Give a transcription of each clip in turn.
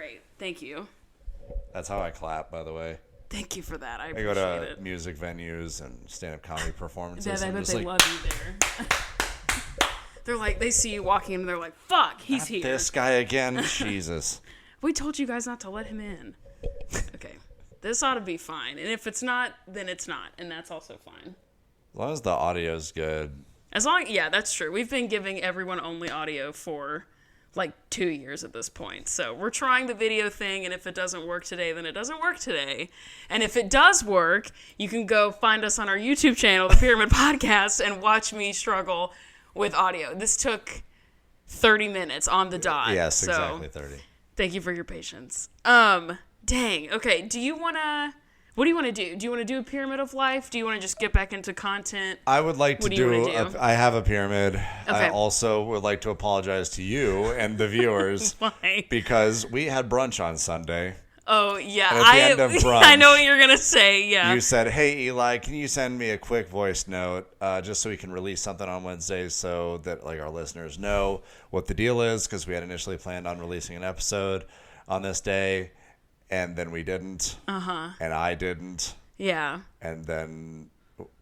great. Thank you. That's how I clap, by the way. Thank you for that. I I appreciate go to it. music venues and stand-up comedy performances. Yeah, I I'm bet just they like, love you there. They're like, they see you walking in and they're like, fuck, he's here. this guy again? Jesus. We told you guys not to let him in. Okay. This ought to be fine. And if it's not, then it's not. And that's also fine. As long as the audio's good. Yeah, that's true. We've been giving everyone only audio for like 2 years at this point. So we're trying the video thing, and if it doesn't work today, then it doesn't work today. And if it does work, you can go find us on our YouTube channel, The Pyramid Podcast, and watch me struggle with audio. This took 30 minutes on the dot. Yes, so exactly 30. Thank you for your patience. Dang. Okay, what do you want to do? Do you want to do a pyramid of life? Do you want to just get back into content? I would like to do. I have a pyramid. Okay. I also would like to apologize to you and the viewers Why? because we had brunch on Sunday. Oh, yeah. And at the end of brunch, I know what you're going to say, yeah. You said, hey, Eli, can you send me a quick voice note just so we can release something on Wednesdays so that like our listeners know what the deal is, because we had initially planned on releasing an episode on this day, and then we didn't. Uh-huh. And I didn't. Yeah. And then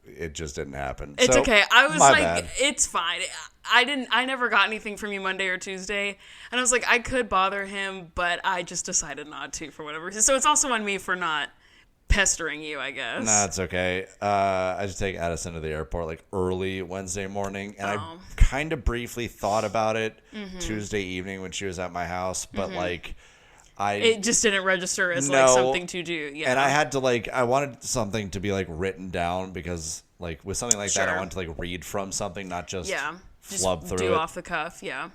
it just didn't happen. It's so, okay. I was my like, bad. it's fine. I never got anything from you Monday or Tuesday. And I was like, I could bother him, but I just decided not to for whatever reason. So it's also on me for not pestering you, I guess. Nah, it's okay. I just take Addison to the airport like early Wednesday morning. And I kind of briefly thought about it Tuesday evening when she was at my house. But like... It just didn't register as like something to do. Yeah. And I had to I wanted something to be like written down because like with something like that, I wanted to like read from something, not just flub through do it. off the cuff. Yeah.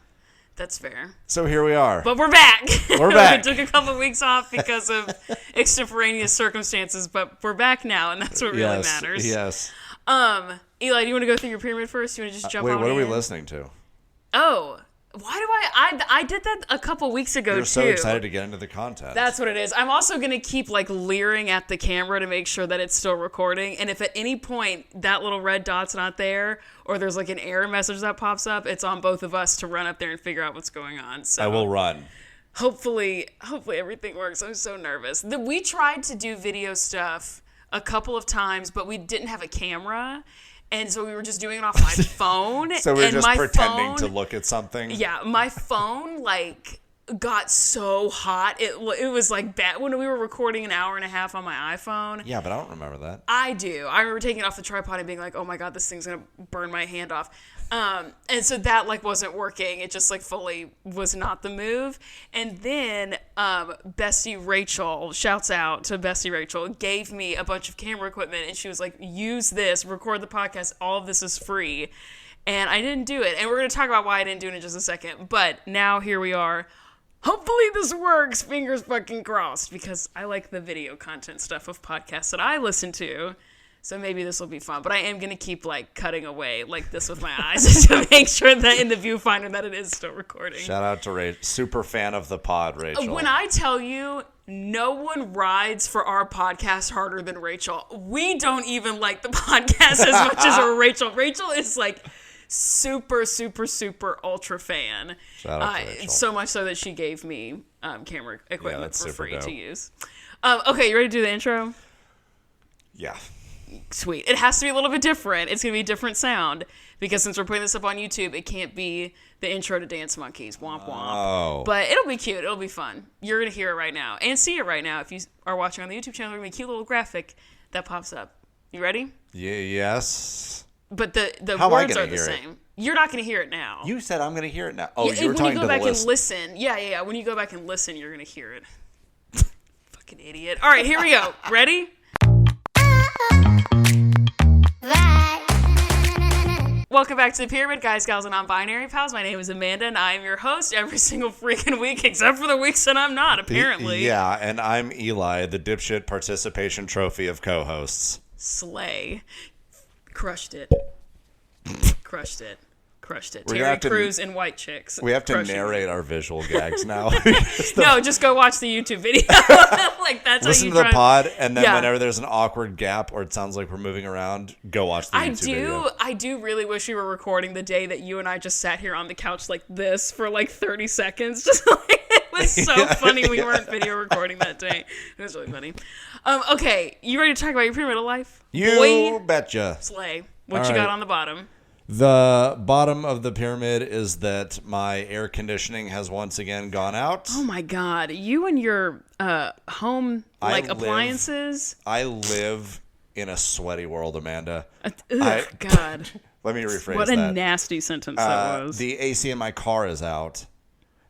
That's fair. So here we are. But we're back. We're back. We took a couple of weeks off because of extemporaneous circumstances, but we're back now, and that's what really matters. Yes. Eli, do you want to go through your pyramid first? Do you want to just jump on Wait, what are we in? listening to? Oh. Why do I did that a couple weeks ago, You're too. so excited to get into the content. That's what it is. I'm also going to keep, like, leering at the camera to make sure that it's still recording. And if at any point that little red dot's not there or there's, like, an error message that pops up, it's on both of us to run up there and figure out what's going on. So I will run. Hopefully everything works. I'm so nervous. We tried to do video stuff a couple of times, but we didn't have a camera. And so we were just doing it off my phone. So we were just pretending to phone, look at something? Yeah, my phone, like, got so hot. It was, like, bad. When we were recording an hour and a half on my iPhone. Yeah, but I don't remember that. I do. I remember taking it off the tripod and being like, oh, my God, this thing's going to burn my hand off. And so that, like, wasn't working. It just, like, fully was not the move. And then Bestie Rachel, shouts out to Bestie Rachel, gave me a bunch of camera equipment. And she was like, use this, record the podcast. All of this is free. And I didn't do it. And we're going to talk about why I didn't do it in just a second. But now here we are. Hopefully this works. Fingers fucking crossed. Because I like the video content stuff of podcasts that I listen to. So maybe this will be fun. But I am going to keep, like, cutting away like this with my eyes to make sure that in the viewfinder that it is still recording. Shout out to Rachel. Super fan of the pod, Rachel. When I tell you, no one rides for our podcast harder than Rachel. We don't even like the podcast as much as Rachel. Rachel is, like, super, super, super ultra fan. Shout out to Rachel. So much so that she gave me camera equipment for free dope. to use. Okay, you ready to do the intro? Yeah. Sweet. It has to be a little bit different. It's going to be a different sound because since we're putting this up on YouTube, it can't be the intro to Dance Monkeys. Womp womp. Oh. But it'll be cute. It'll be fun. You're going to hear it right now and see it right now. If you are watching on the YouTube channel, there's going to be a cute little graphic that pops up. You ready? Yeah, yes. But the How words are the same. You're not going to hear it now. You said I'm going to hear it now. Oh, yeah, you were talking to the list. When you go back and listen. Yeah. When you go back and listen, you're going to hear it. Fucking idiot. All right, here we go. Ready? Welcome back to the Pyramid, guys, gals, and non-binary pals. My name is Amanda, and I am your host every single freaking week, except for the weeks that I'm not, apparently. Yeah, and I'm Eli, the dipshit participation trophy of co-hosts. Slay. Crushed it. Crushed it. We're Terry Crews and White Chicks. We have to narrate our visual gags now. No, just go watch the YouTube video. Like that's listen how you to the pod, and then Yeah. whenever there's an awkward gap or it sounds like we're moving around, go watch the YouTube video. I do really wish we were recording the day that you and I just sat here on the couch like this for like 30 seconds, just like with was so funny. We weren't video recording that day. It was really funny. Okay, you ready to talk about your pyramid of life? You betcha. Slay. What you got on the bottom? The bottom of the pyramid is that my air conditioning has once again gone out. Oh my God. You and your home appliances. I live in a sweaty world, Amanda. God. Let me rephrase that. What a nasty sentence that was. The AC in my car is out.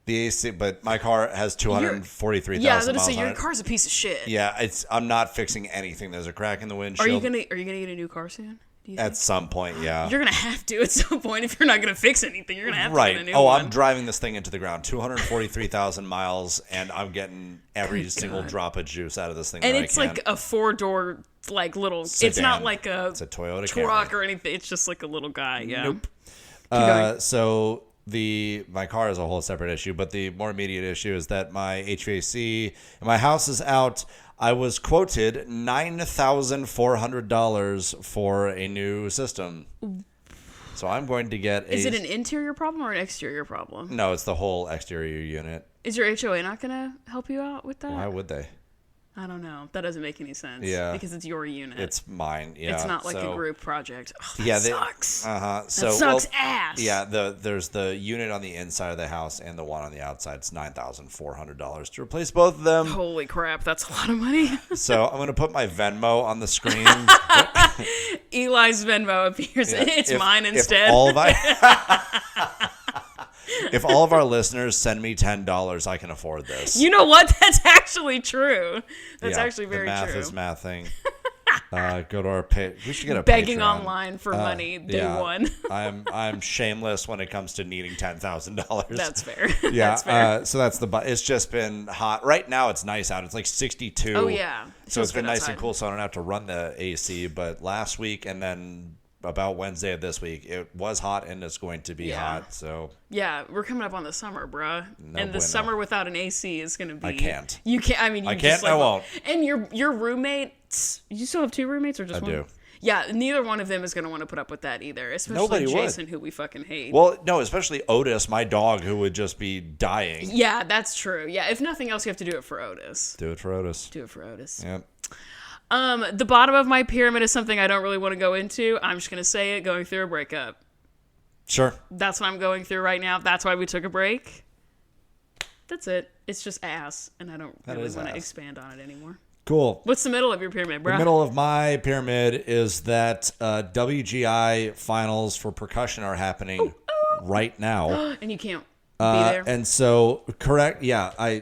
The AC, but my car has 243,000 miles. Yeah, I was on gonna say your it. car's a piece of shit. Yeah, I'm not fixing anything. There's a crack in the windshield. Are you gonna get a new car soon? At some point, yeah. You're gonna have to at some point if you're not gonna fix anything. You're gonna have to get a new one. I'm driving this thing into the ground. 243,000 miles, and I'm getting every single drop of juice out of this thing. And it's like a 4-door, like little. Sedan. It's not like it's a Toyota truck Camry. or anything. It's just like a little guy. Yeah. Nope. So my car is a whole separate issue, but the more immediate issue is that my HVAC in my house is out. I was quoted $9,400 for a new system. So I'm going to get Is it an interior problem or an exterior problem? No, it's the whole exterior unit. Is your HOA not going to help you out with that? Why would they? I don't know. That doesn't make any sense. Yeah. Because it's your unit. It's mine. Yeah. It's not like a group project. Oh, that sucks. Uh-huh. That sucks ass. Yeah. There's the unit on the inside of the house and the one on the outside. It's $9,400 to replace both of them. Holy crap. That's a lot of money. So I'm going to put my Venmo on the screen. Eli's Venmo appears. Yeah. It's mine instead. If all of our listeners send me $10, I can afford this. You know what? That's actually true. That's actually very true. The math is mathing. Go to our page. We should get a begging Patreon. Online for money day one. I'm shameless when it comes to needing $10,000. That's fair. Yeah. That's fair. So that's it's just been hot. Right now it's nice out. It's like 62. Oh yeah. So it's been nice and cool. So I don't have to run the AC. But last week and then about Wednesday of this week, it was hot and it's going to be hot. So yeah, we're coming up on the summer, bruh. And the summer without an AC is going to be. I can't. You can't. I mean, I can't. I won't. And your roommates. You still have 2 roommates or just one? I do. Yeah, neither one of them is going to want to put up with that either. Especially Jason, who we fucking hate. Well, no, especially Otis, my dog, who would just be dying. Yeah, that's true. Yeah, if nothing else, you have to do it for Otis. Do it for Otis. Yep. The bottom of my pyramid is something I don't really want to go into. I'm just going to say it, going through a breakup. Sure. That's what I'm going through right now. That's why we took a break. That's it. It's just ass, and I don't really want to expand on it anymore. Cool. What's the middle of your pyramid, bro? The middle of my pyramid is that WGI finals for percussion are happening right now. And you can't be there? And so, correct. Yeah.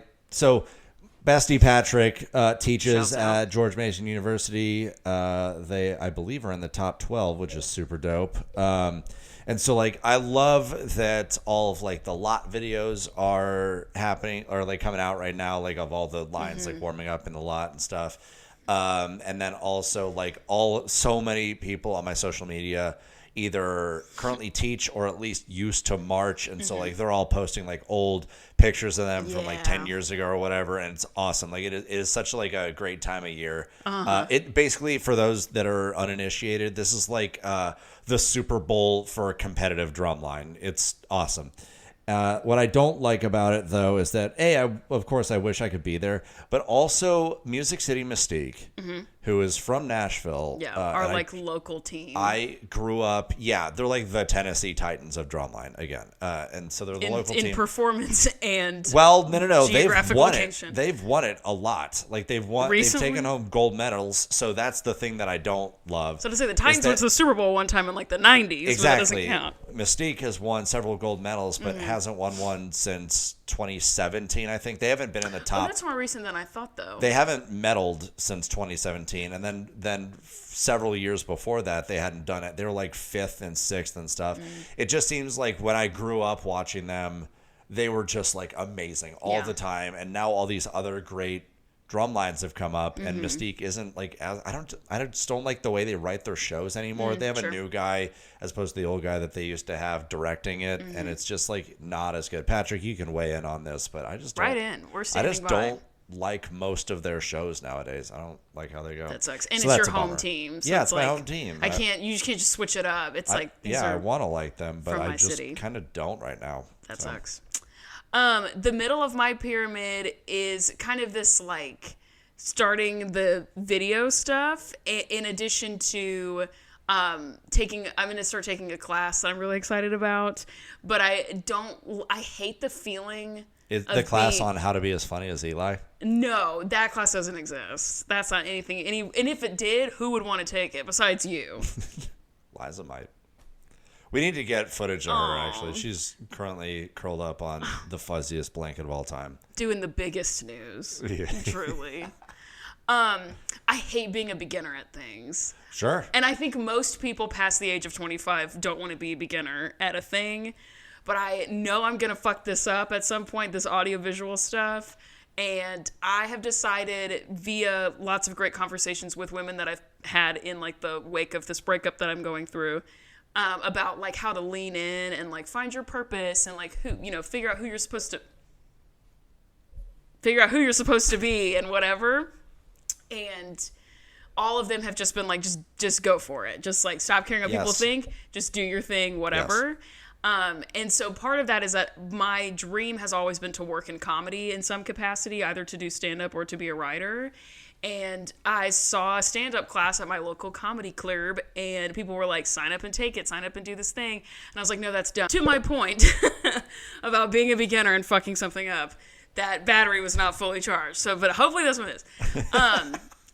Bestie Patrick teaches at George Mason University. They, I believe, are in the top 12, which is super dope. And so, I love that all of, the lot videos are happening or, coming out right now, of all the lines, warming up in the lot and stuff. And then also, so many people on my social media either currently teach or at least used to march. And so, they're all posting, old pictures of them from 10 years ago or whatever, and it's awesome. It is such a great time of year. It basically, for those that are uninitiated, this is the Super Bowl for competitive drumline. It's awesome. What I don't like about it, though, is that of course I wish I could be there, but also Music City Mystique, who is from Nashville, our local team. I grew up, they're the Tennessee Titans of drumline again, and so they're the local team in performance and no, they've won location. it. They've won it a lot. They've won. Recently? They've taken home gold medals. So that's the thing that I don't love. So to say the Titans went to the Super Bowl one time in the 90s, exactly. But that doesn't count. Mystique has won several gold medals, but hasn't won one since 2017. I think they haven't been in the top. Oh, that's more recent than I thought, though. They haven't medaled since 2017, and then several years before that they hadn't done it. They were 5th and 6th and stuff. It just seems like when I grew up watching them, they were just amazing all the time, and now all these other great drum lines have come up, and Mystique isn't I just don't like the way they write their shows anymore. They have a new guy as opposed to the old guy that they used to have directing it, and it's just not as good. Patrick, you can weigh in on this, but I just don't. Right in. We're standing by. Don't like most of their shows nowadays. I don't like how they go. That sucks. And so it's your home team. So it's my home team. You just can't just switch it up. It's I want to like them, but I just kind of don't right now. That sucks. The middle of my pyramid is kind of this like starting the video stuff in addition to I'm going to start taking a class that I'm really excited about, but I hate the feeling. Is the class on how to be as funny as Eli? No, that class doesn't exist. That's not anything. And if it did, who would want to take it besides you? Liza might. We need to get footage of her, actually. She's currently curled up on the fuzziest blanket of all time. Doing the biggest snooze. Yeah. Truly. I hate being a beginner at things. Sure. And I think most people past the age of 25 don't want to be a beginner at a thing. But I know I'm going to fuck this up at some point, this audiovisual stuff. And I have decided via lots of great conversations with women that I've had in like the wake of this breakup that I'm going through, about like how to lean in and like find your purpose and like who, figure out who you're supposed to be and whatever. And all of them have just been like, just go for it. Just like stop caring what people think. Just do your thing, whatever. Yes. And so part of that is that my dream has always been to work in comedy in some capacity, either to do stand-up or to be a writer. And I saw a stand-up class at my local comedy club, and people were like, sign up and take it, sign up and do this thing. And I was like, no, that's dumb. To my point about being a beginner and fucking something up, that battery was not fully charged. So, but hopefully that's what it is.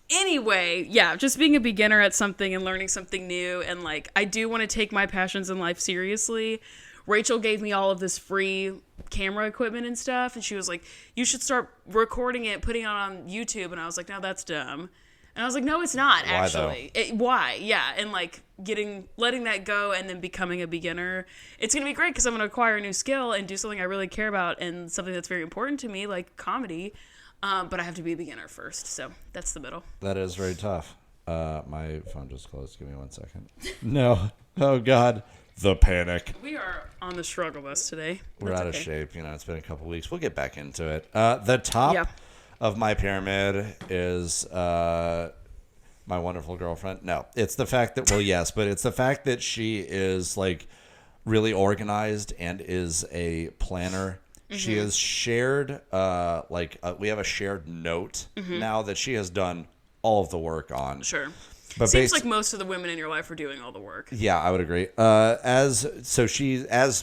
Anyway, yeah, just being a beginner at something and learning something new. And like, I do want to take my passions in life seriously. Rachel gave me all of this free camera equipment and stuff. And she was like, you should start recording it, putting it on YouTube. And I was like, no, that's dumb. And I was like, no, it's not actually. Why? Yeah. And like letting that go and then becoming a beginner. It's going to be great because I'm going to acquire a new skill and do something I really care about and something that's very important to me, like comedy. But I have to be a beginner first, so that's the middle. That is very tough. My phone just closed. Give me 1 second. No. Oh, God. The panic. We are on the struggle bus today. We're out of shape. It's been a couple weeks. We'll get back into it. The top of my pyramid is my wonderful girlfriend. No, it's the fact that, well, yes, but it's the fact that she is, like, really organized and is a planner. Mm-hmm. She has shared, we have a shared note now that she has done all of the work on. Sure. But seems like most of the women in your life are doing all the work. Yeah, I would agree. As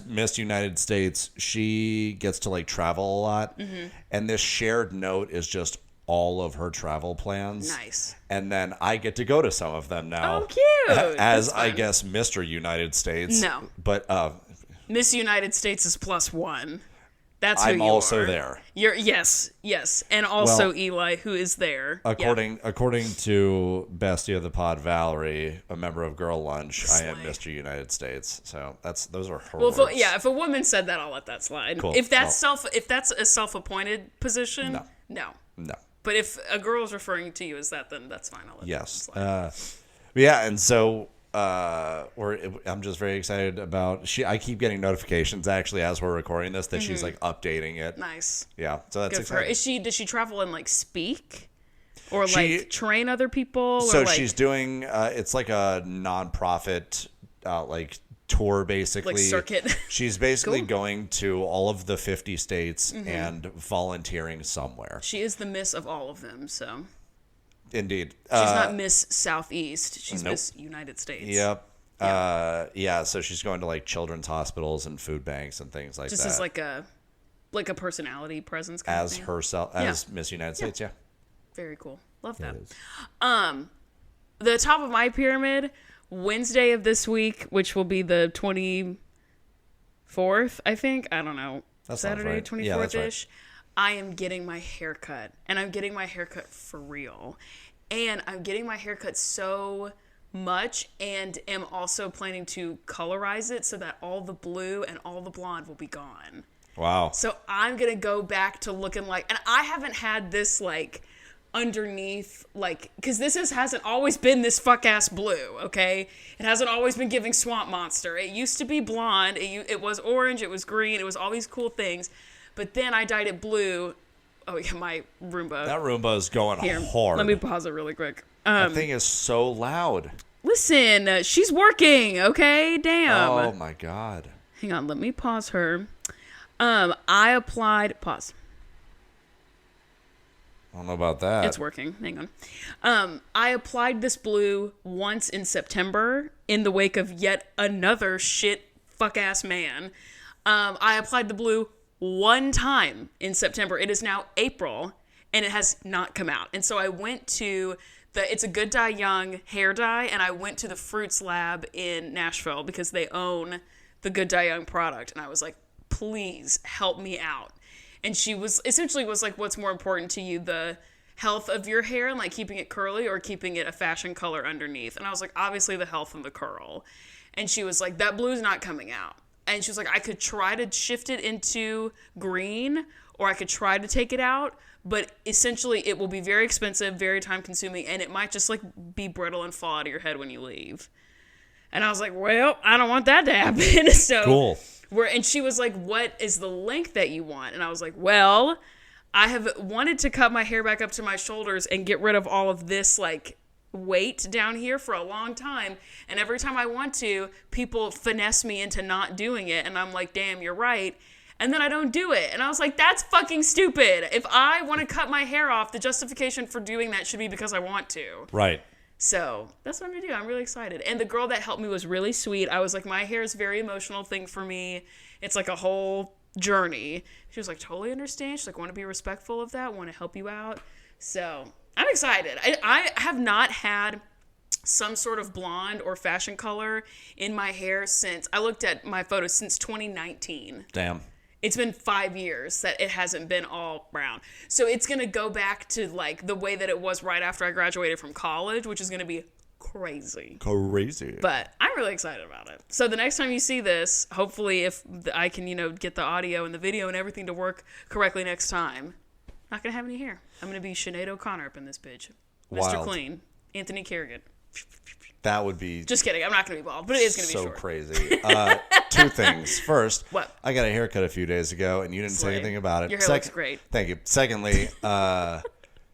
Miss United States, she gets to like travel a lot, and this shared note is just all of her travel plans. Nice. And then I get to go to some of them now. Oh, cute. As I guess Mr. United States. No. But Miss United States is +1. That's who I'm you also are. there. Yes, and also Eli, who is there. According to Bestie of the Pod, Valerie, a member of Girl Lunch, I am Mr. United States. So those are her words. If a woman said that, I'll let that slide. Cool. If that's a self-appointed position, no. But if a girl is referring to you as that, then that's fine. I'll let that slide. And so. I'm just very excited about. I keep getting notifications actually as we're recording this that she's like updating it. Nice. Yeah, so that's good for her. Does she travel and like speak, or like train other people? So she's doing. It's like a nonprofit like tour basically. Like circuit. She's basically going to all of the 50 states and volunteering somewhere. She is the miss of all of them. So. Indeed. She's not Miss Southeast. She's Miss United States. Yep. So she's going to like children's hospitals and food banks and things like that. Just as like a personality presence kind as of thing. Herself as Miss United States, yeah. Very cool. Love that. The top of my pyramid, Wednesday of this week, which will be the 24th, I think. I don't know. That Saturday, right. 24th-ish. Yeah, that's right. I am getting my hair cut, and I'm getting my hair cut for real. And I'm getting my hair cut so much and am also planning to colorize it so that all the blue and all the blonde will be gone. Wow. So I'm going to go back to looking like, and I haven't had this like underneath, like, because this hasn't always been this fuck-ass blue, okay? It hasn't always been giving Swamp Monster. It used to be blonde. It was orange. It was green. It was all these cool things. But then I dyed it blue. Oh, yeah, my Roomba. That Roomba is going hard. Let me pause it really quick. That thing is so loud. Listen, she's working, okay? Damn. Oh, my God. Hang on, let me pause her. I applied, pause. I don't know about that. It's working. Hang on. I applied this blue once in September in the wake of yet another shit fuck ass man. I applied the blue one time in September. It is now April and it has not come out. And so I went to it's a Good Dye Young hair dye, and I went to the Fruits Lab in Nashville because they own the Good Dye Young product. And I was like, please help me out. And she was like, what's more important to you, the health of your hair and like keeping it curly or keeping it a fashion color underneath? And I was like, obviously the health and the curl. And she was like, that blue's not coming out. And she was like, I could try to shift it into green, or I could try to take it out, but essentially it will be very expensive, very time consuming, and it might just like be brittle and fall out of your head when you leave. And I was like, well, I don't want that to happen. So cool. And she was like, what is the length that you want? And I was like, well, I have wanted to cut my hair back up to my shoulders and get rid of all of this like weight down here for a long time. And every time I want to, people finesse me into not doing it. And I'm like, damn, you're right. And then I don't do it. And I was like, that's fucking stupid. If I want to cut my hair off, the justification for doing that should be because I want to. Right. So that's what I'm going to do. I'm really excited. And the girl that helped me was really sweet. I was like, my hair is a very emotional thing for me. It's like a whole journey. She was like, totally understand. She's like, want to be respectful of that, want to help you out. So I'm excited. I have not had some sort of blonde or fashion color in my hair since, I looked at my photos, since 2019. Damn. It's been 5 years that it hasn't been all brown. So it's going to go back to like the way that it was right after I graduated from college, which is going to be crazy. Crazy. But I'm really excited about it. So the next time you see this, hopefully if I can, get the audio and the video and everything to work correctly next time, I'm not going to have any hair. I'm going to be Sinead O'Connor up in this bitch. Mr. Wild. Clean. Anthony Kerrigan. That would be... Just kidding. I'm not going to be bald, but it is going to be so short. crazy. Two things. First, what? I got a haircut a few days ago, and you didn't say anything about it. Your hair looks great. Thank you. Secondly,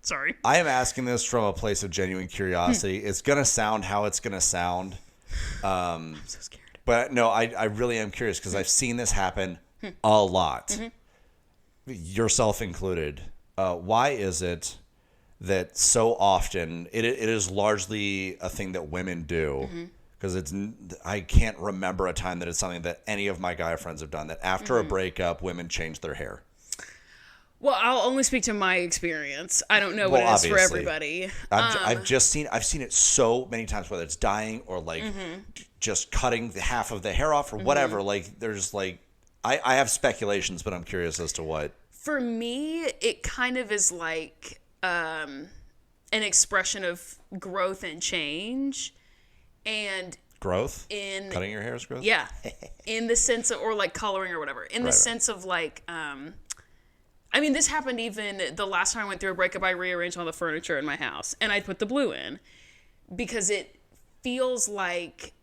sorry. I am asking this from a place of genuine curiosity. It's going to sound how it's going to sound. I'm so scared. But no, I really am curious because I've seen this happen a lot. Yourself included. Why is it that so often it is largely a thing that women do? Because I can't remember a time that it's something that any of my guy friends have done, that after a breakup, women change their hair. Well, I'll only speak to my experience. I don't know what it is for everybody. I've seen it so many times, whether it's dyeing or like just cutting the half of the hair off or whatever. Like there's like, I have speculations, but I'm curious as to what. For me, it kind of is like an expression of growth and change. And growth? Cutting your hair is growth? Yeah. In the sense of, or like coloring or whatever. In the sense of like, I mean, this happened even the last time I went through a breakup. I rearranged all the furniture in my house and I put the blue in because it feels like,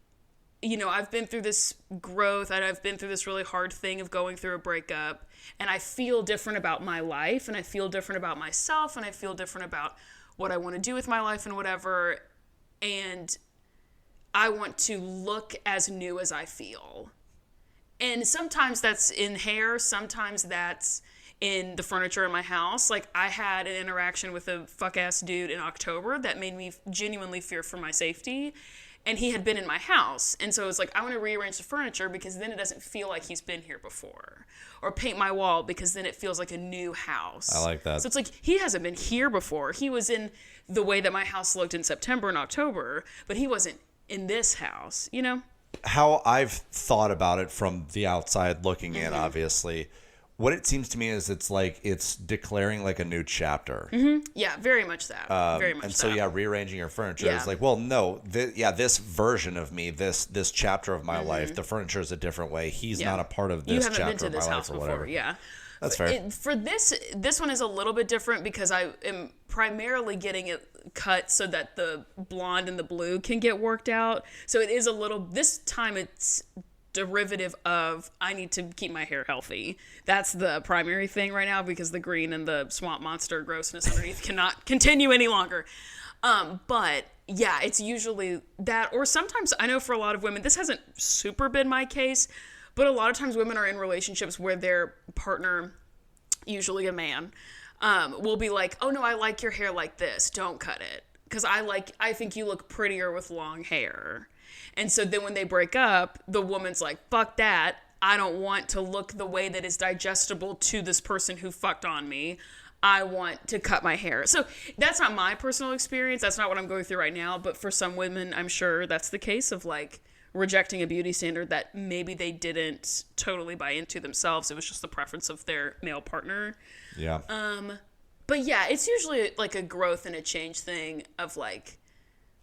I've been through this growth and I've been through this really hard thing of going through a breakup, and I feel different about my life and I feel different about myself and I feel different about what I want to do with my life and whatever. And I want to look as new as I feel. And sometimes that's in hair. Sometimes that's in the furniture in my house. Like, I had an interaction with a fuck-ass dude in October that made me genuinely fear for my safety. And he had been in my house. And so it was like, I want to rearrange the furniture because then it doesn't feel like he's been here before. Or paint my wall because then it feels like a new house. I like that. So it's like, he hasn't been here before. He was in the way that my house looked in September and October, but he wasn't in this house, How I've thought about it from the outside looking in, obviously, what it seems to me is it's like it's declaring like a new chapter. Yeah, very much that. Very much and that. so, rearranging your furniture is like, well, no, this version of me, this chapter of my life, the furniture is a different way. He's not a part of this chapter of my life or whatever. Yeah. That's fair. For this one is a little bit different because I am primarily getting it cut so that the blonde and the blue can get worked out. So it is a little, this time it's derivative of I need to keep my hair healthy. That's the primary thing right now because the green and the swamp monster grossness underneath cannot continue any longer. But yeah, it's usually that, or sometimes I know for a lot of women, this hasn't super been my case, But a lot of times women are in relationships where their partner, usually a man, will be like, oh no, I like your hair like this. Don't cut it. Because I think you look prettier with long hair. And so then when they break up, the woman's like, fuck that. I don't want to look the way that is digestible to this person who fucked on me. I want to cut my hair. So that's not my personal experience. That's not what I'm going through right now. But for some women, I'm sure that's the case of like rejecting a beauty standard that maybe they didn't totally buy into themselves. It was just the preference of their male partner. Yeah. But yeah, it's usually like a growth and a change thing of like,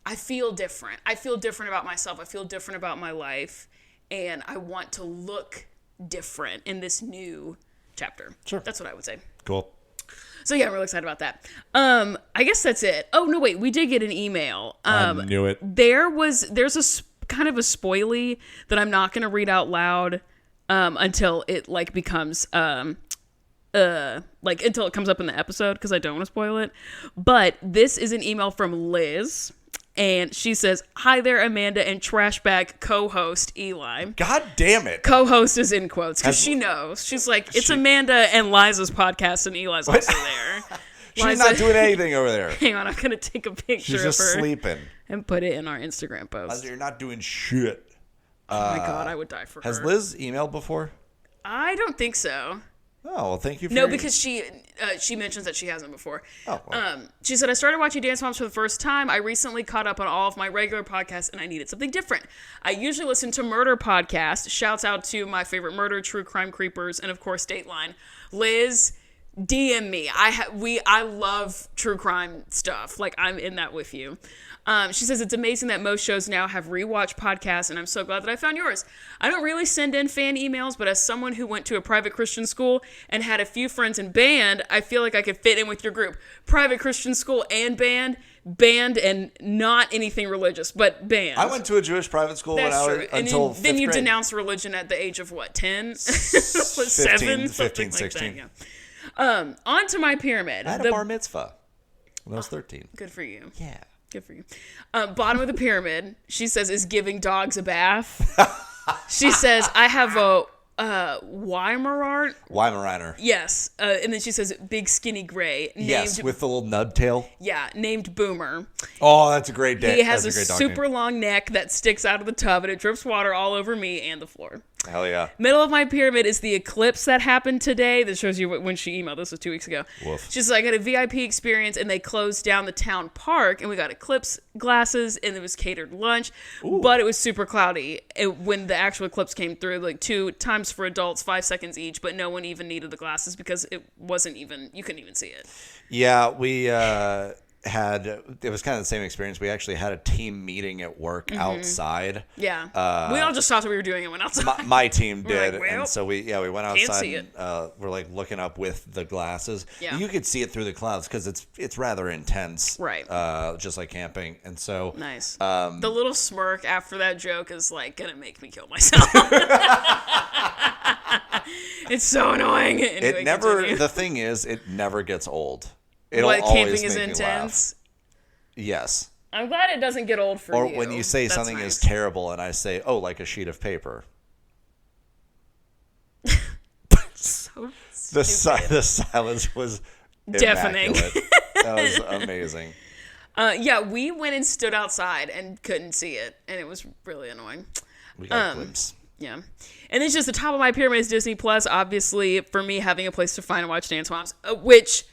I feel different. I feel different about myself. I feel different about my life. And I want to look different in this new chapter. Sure. That's what I would say. Cool. So yeah, I'm really excited about that. I guess that's it. Oh no, wait, we did get an email. I knew it. There's a kind of a spoilie that I'm not going to read out loud until it like becomes until it comes up in the episode because I don't want to spoil it. But this is an email from Liz. And she says, hi there, Amanda and Trashbag co-host Eli. God damn it. Co-host is in quotes because she knows. She's like, it's Amanda and Liza's podcast and Eli's also there. She's not doing anything over there. Hang on, I'm going to take a picture She's just of her sleeping. and put it in our Instagram post. Liza, you're not doing shit. Oh my God, I would die for her. Has Liz emailed before? I don't think so. Oh, well, thank you for No, because she mentions that she hasn't before. Oh, well. She said, I started watching Dance Moms for the first time. I recently caught up on all of my regular podcasts, and I needed something different. I usually listen to murder podcasts. Shouts out to my favorite murder, true crime creepers, and of course, Dateline. Liz, DM me. I love true crime stuff. Like, I'm in that with you. She says, it's amazing that most shows now have rewatch podcasts, and I'm so glad that I found yours. I don't really send in fan emails, but as someone who went to a private Christian school and had a few friends in band, I feel like I could fit in with your group. Private Christian school and band and not anything religious, but band. I went to a Jewish private school when I was until fifth then you grade. denounced religion at the age of what, 10? 15, 7? 16. Like that, yeah. On to my pyramid. I had a bar mitzvah when I was 13. Good for you. Yeah. Good for you. Bottom of the pyramid, she says, is giving dogs a bath. She says, I have a Weimaraner. Yes. And then she says, big skinny gray. Yes, with the little nub tail. Yeah, named Boomer. Oh, that's a great day. He has a super long neck that sticks out of the tub, and it drips water all over me and the floor. Hell yeah. Middle of my pyramid is the eclipse that happened today. That shows you when she emailed. This was 2 weeks ago. Woof. She's like, I had a VIP experience, and they closed down the town park, and we got eclipse glasses, and it was catered lunch. Ooh. But it was super cloudy when the actual eclipse came through. Like 2 times for adults, 5 seconds each, but no one even needed the glasses because it wasn't even, you couldn't even see it. Yeah, we it was kind of the same experience. We actually had a team meeting at work outside. Yeah. We all just thought we were doing it when outside. My team did. Like, well, and so we went outside see and we're like looking up with the glasses. Yeah. You could see it through the clouds because it's rather intense. Right. Just like camping. And so nice. The little smirk after that joke is like gonna make me kill myself. It's so annoying. Anyway, the thing is, it never gets old. It'll what, always camping is make intense? Me laugh. Yes. I'm glad it doesn't get old for you. Or when you say That's something nice. is terrible and I say, oh, like a sheet of paper. So The silence was deafening. That was amazing. Yeah, we went and stood outside and couldn't see it, and it was really annoying. We got a glimpse. Yeah. And then just the top of my pyramid is Disney Plus, obviously, for me having a place to find and watch Dance Moms, which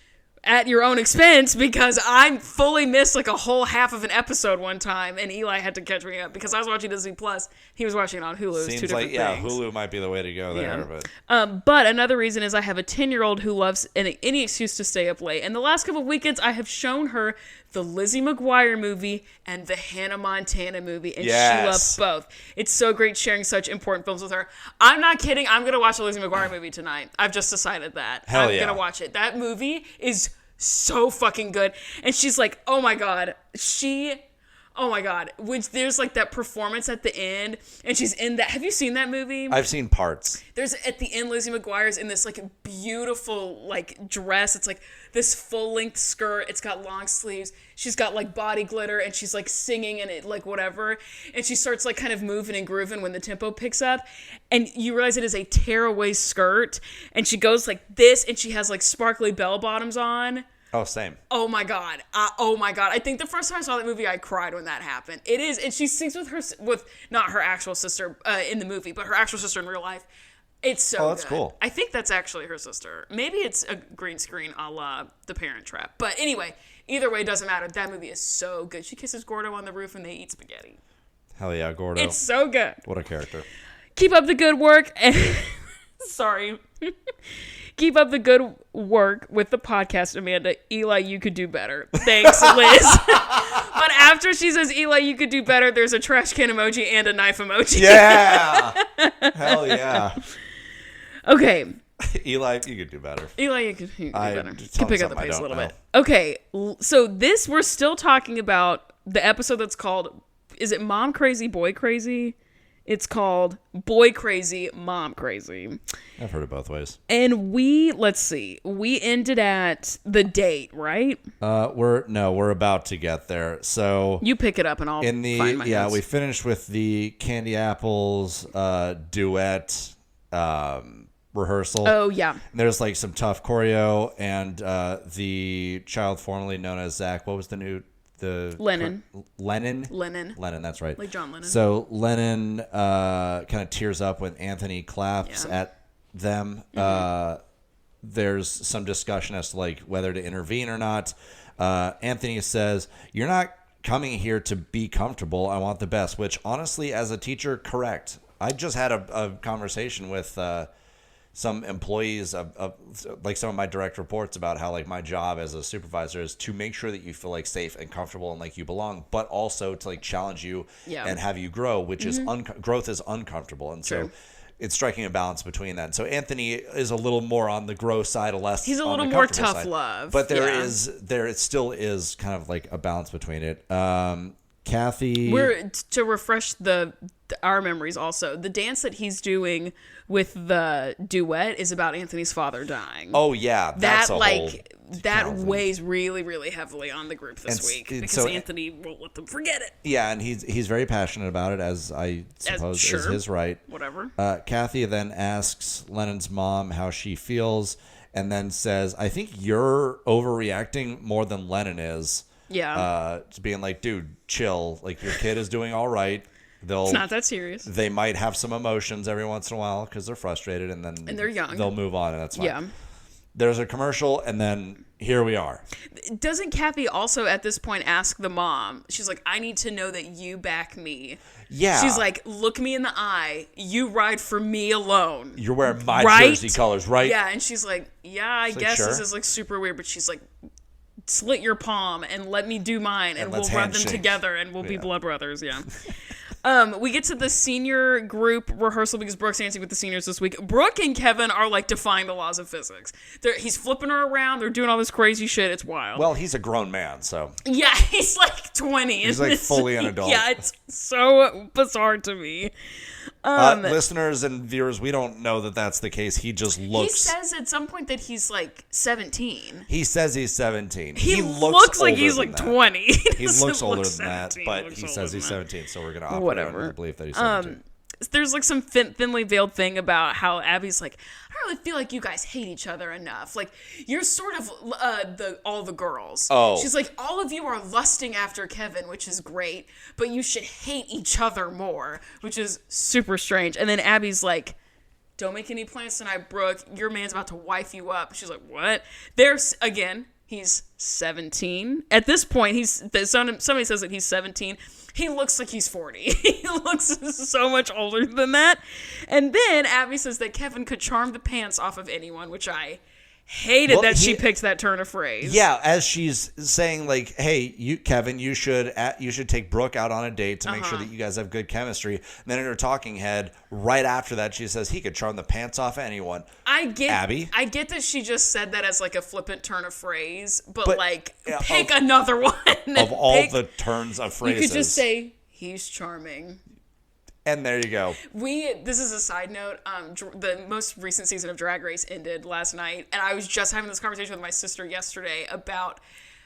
at your own expense, because I fully missed like a whole half of an episode one time, and Eli had to catch me up because I was watching Disney Plus. He was watching it on Hulu. Seems two different things. Hulu might be the way to go there. Yeah. But another reason is I have a 10-year-old who loves any excuse to stay up late. And the last couple of weekends, I have shown her the Lizzie McGuire movie and the Hannah Montana movie, and she loves both. It's so great sharing such important films with her. I'm not kidding. I'm going to watch a Lizzie McGuire movie tonight. I've just decided that. I'm going to watch it. That movie is so fucking good. And she's like, oh my God. Oh my God. Which there's like that performance at the end and she's in that. Have you seen that movie? I've seen parts. There's at the end, Lizzie McGuire's in this like beautiful like dress. It's like this full length skirt. It's got long sleeves. She's got like body glitter and she's like singing and it like whatever. And she starts like kind of moving and grooving when the tempo picks up. And you realize it is a tearaway skirt. And she goes like this and she has like sparkly bell bottoms on. Oh, same. Oh my God. Oh my God. I think the first time I saw that movie, I cried when that happened. It is, and she sings with not her actual sister in the movie, but her actual sister in real life. It's so that's good. Cool. I think that's actually her sister. Maybe it's a green screen a la The Parent Trap. But anyway, either way, it doesn't matter. That movie is so good. She kisses Gordo on the roof and they eat spaghetti. Hell yeah, Gordo. It's so good. What a character. Keep up the good work. Sorry. Keep up the good work with the podcast, Amanda. Eli, you could do better. Thanks, Liz. But after she says, Eli, you could do better, there's a trash can emoji and a knife emoji. Yeah. Hell yeah. Okay. Eli, you could do better. Eli, you could do better. Can pick up the pace a little bit. know. Okay. So we're still talking about the episode that's called, is it Mom Crazy, Boy Crazy? It's called Boy Crazy, Mom Crazy. I've heard it both ways. And let's see. We ended at the date, right? We're about to get there. So you pick it up and I'll find my notes. We finished with the Candy Apples duet rehearsal. Oh, yeah. And there's like some tough choreo and the child formerly known as Zach. What was the Lennon. Lennon, that's right. Like John Lennon. So Lennon kind of tears up when Anthony claps at them. Mm-hmm. There's some discussion as to like whether to intervene or not. Anthony says, "You're not coming here to be comfortable. I want the best," which honestly, as a teacher, correct. I just had a conversation with some employees of like some of my direct reports about how like my job as a supervisor is to make sure that you feel like safe and comfortable and like you belong, but also to like challenge you and have you grow, which is growth is uncomfortable. And so it's striking a balance between that. So Anthony is a little more on the grow side, he's a little more tough side. Love, but it still is kind of like a balance between it. Kathy, to refresh our memories also, the dance that he's doing with the duet is about Anthony's father dying. Oh yeah, that weighs really, really heavily on the group this week because Anthony won't let them forget it. Yeah, and he's very passionate about it, as I suppose is his right. Whatever. Kathy then asks Lennon's mom how she feels, and then says, "I think you're overreacting more than Lennon is." Yeah. To being like, dude, chill. Like, your kid is doing all right. It's not that serious. They might have some emotions every once in a while because they're frustrated, and they're young. They'll move on, and that's fine. Yeah. There's a commercial, and then here we are. Doesn't Kathy also at this point ask the mom? She's like, I need to know that you back me. Yeah. She's like, look me in the eye. You ride for me alone. You're wearing my jersey colors, right? Yeah, and she's like, yeah, I guess this is like super weird, but she's like, slit your palm and let me do mine, and we'll run them together, and we'll be blood brothers. Yeah. We get to the senior group rehearsal because Brooke's dancing with the seniors this week. Brooke and Kevin are like defying the laws of physics. He's flipping her around. They're doing all this crazy shit. It's wild. Well, he's a grown man, so. Yeah, he's like 20. He's like fully an adult. Yeah, it's so bizarre to me. Listeners and viewers, we don't know that that's the case. He just looks. He says at some point that he's like 17. He says he's 17. He looks like he's like 20. He looks older than that, but he says he's 17, so we're going to operate under the belief that he's 17. There's like some thinly veiled thing about how Abby's like, I don't really feel like you guys hate each other enough. Like, you're sort of all the girls. Oh. She's like, all of you are lusting after Kevin, which is great, but you should hate each other more, which is super strange. And then Abby's like, don't make any plans tonight, Brooke. Your man's about to wife you up. She's like, what? He's 17. At this point, somebody says that he's 17. He looks like he's 40. He looks so much older than that. And then Abby says that Kevin could charm the pants off of anyone, which I hated that she picked that turn of phrase. Yeah, as she's saying, like, hey, Kevin, you should take Brooke out on a date to make sure that you guys have good chemistry. And then in her talking head, right after that, she says he could charm the pants off anyone. Abby. I get that she just said that as like a flippant turn of prise, but like pick another one. Of all the turns of phrases. You could just say, he's charming. And there you go. This is a side note. The most recent season of Drag Race ended last night, and I was just having this conversation with my sister yesterday about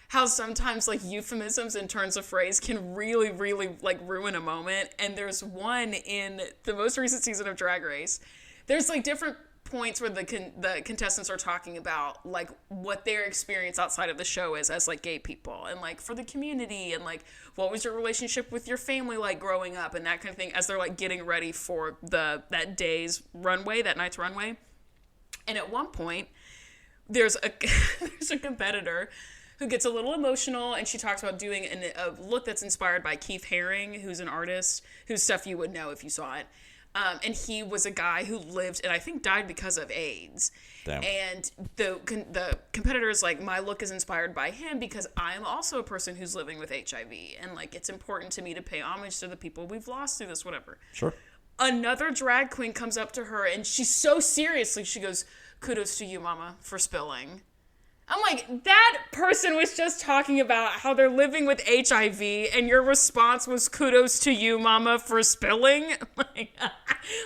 how sometimes like euphemisms and turns of phrase can really, really like ruin a moment. And there's one in the most recent season of Drag Race. There's like different points where the contestants are talking about like what their experience outside of the show is as like gay people and like for the community and like what was your relationship with your family like growing up and that kind of thing as they're like getting ready for that night's runway. And at one point there's a competitor who gets a little emotional, and she talks about doing a look that's inspired by Keith Haring, who's an artist whose stuff you would know if you saw it. And he was a guy who lived and I think died because of AIDS. Damn. And the competitor is like, my look is inspired by him because I'm also a person who's living with HIV. And like, it's important to me to pay homage to the people we've lost through this, whatever. Sure. Another drag queen comes up to her and she's so seriously, she goes, kudos to you, mama, for spilling. I'm like, that person was just talking about how they're living with HIV, and your response was kudos to you, mama, for spilling? Like,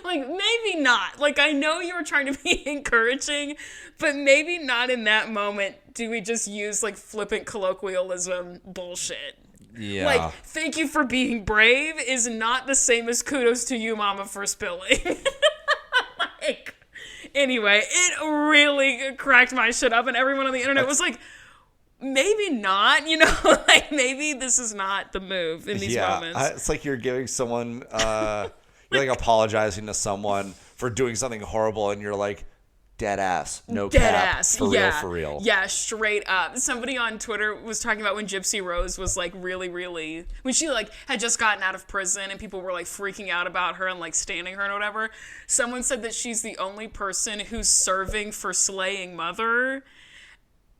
maybe not. Like, I know you were trying to be encouraging, but maybe not in that moment do we just use, like, flippant colloquialism bullshit. Yeah. Like, thank you for being brave is not the same as kudos to you, mama, for spilling. Like... Anyway, it really cracked my shit up, and everyone on the internet was like, maybe not, like maybe this is not the move in these moments. It's like you're giving someone, you're like apologizing to someone for doing something horrible, and you're like, dead ass, no dead cap, ass, for real. Yeah, straight up. Somebody on Twitter was talking about when Gypsy Rose was like really, really, when she like had just gotten out of prison and people were like freaking out about her and like standing her and whatever. Someone said that she's the only person who's serving for slaying mother.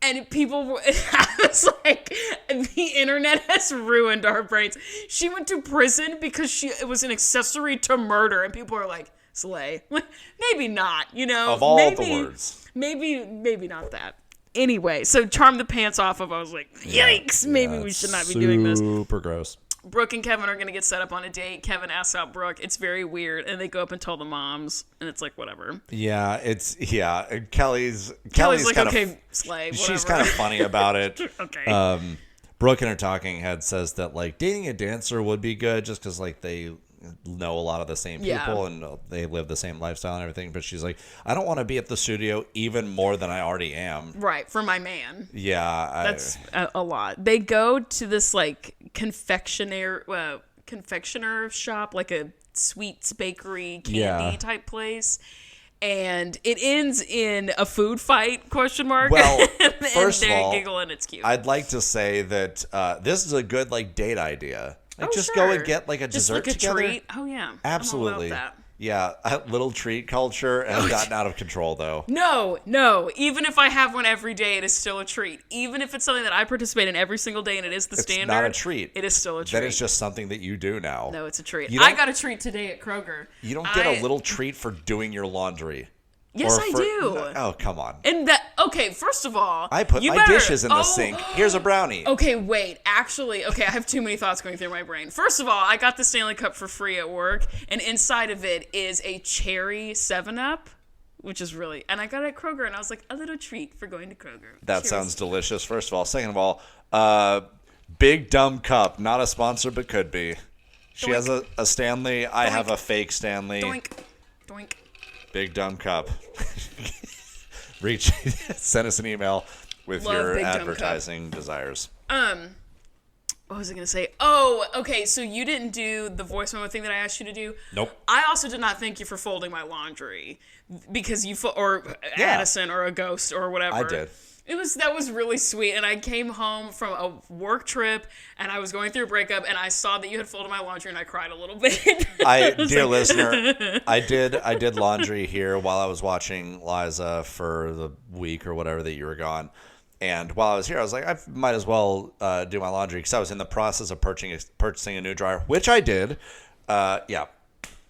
And people, I was like, the internet has ruined our brains. She went to prison because it was an accessory to murder, and people are like, slay. Maybe not, Of all the words. Maybe not that. Anyway, so charm the pants off of, I was like, yikes, maybe we should not be doing this. Super gross. Brooke and Kevin are going to get set up on a date. Kevin asks out Brooke. It's very weird. And they go up and tell the moms. And it's like, whatever. Yeah, and Kelly's like, kind okay, slay, whatever. She's kind of funny about it. Okay. Brooke in her talking head says that, like, dating a dancer would be good just because, like, they know a lot of the same people and they live the same lifestyle and everything. But she's like, I don't want to be at the studio even more than I already am. Right, for my man. Yeah. That's a lot. They go to this, like, confectioner shop, like a sweets bakery candy type place. And it ends in a food fight, ? Well, first of all, giggling, it's cute. I'd like to say that this is a good, like, date idea. Like, just go and get, like, a dessert together. Treat. Oh, yeah. Absolutely. I'm all about that. Yeah, little treat culture has gotten out of control, though. No. Even if I have one every day, it is still a treat. Even if it's something that I participate in every single day and it is the standard. It's not a treat. It is still a treat. That is just something that you do now. No, it's a treat. I got a treat today at Kroger. You don't get a little treat for doing your laundry. Yes, I do. Oh, come on. And okay, first of all, I put my dishes in the sink. Here's a brownie. Okay, wait. Actually, I have too many thoughts going through my brain. First of all, I got the Stanley Cup for free at work, and inside of it is a cherry 7-Up, which is really, and I got it at Kroger, and I was like, a little treat for going to Kroger. That sounds delicious, first of all. Second of all, Big Dumb Cup, not a sponsor, but could be. She has a Stanley. Doink. I have a fake Stanley. Doink. Doink. Big Dumb Cup. Send us an email with your advertising desires. What was I going to say? Oh, okay, so you didn't do the voice memo thing that I asked you to do? Nope. I also did not thank you for folding my laundry because or Addison or a ghost or whatever. I did. That was really sweet. And I came home from a work trip and I was going through a breakup and I saw that you had folded my laundry and I cried a little bit. Dear listener, I did laundry here while I was watching Liza for the week or whatever that you were gone. And while I was here, I was like, I might as well do my laundry because I was in the process of purchasing a new dryer, which I did. Yeah.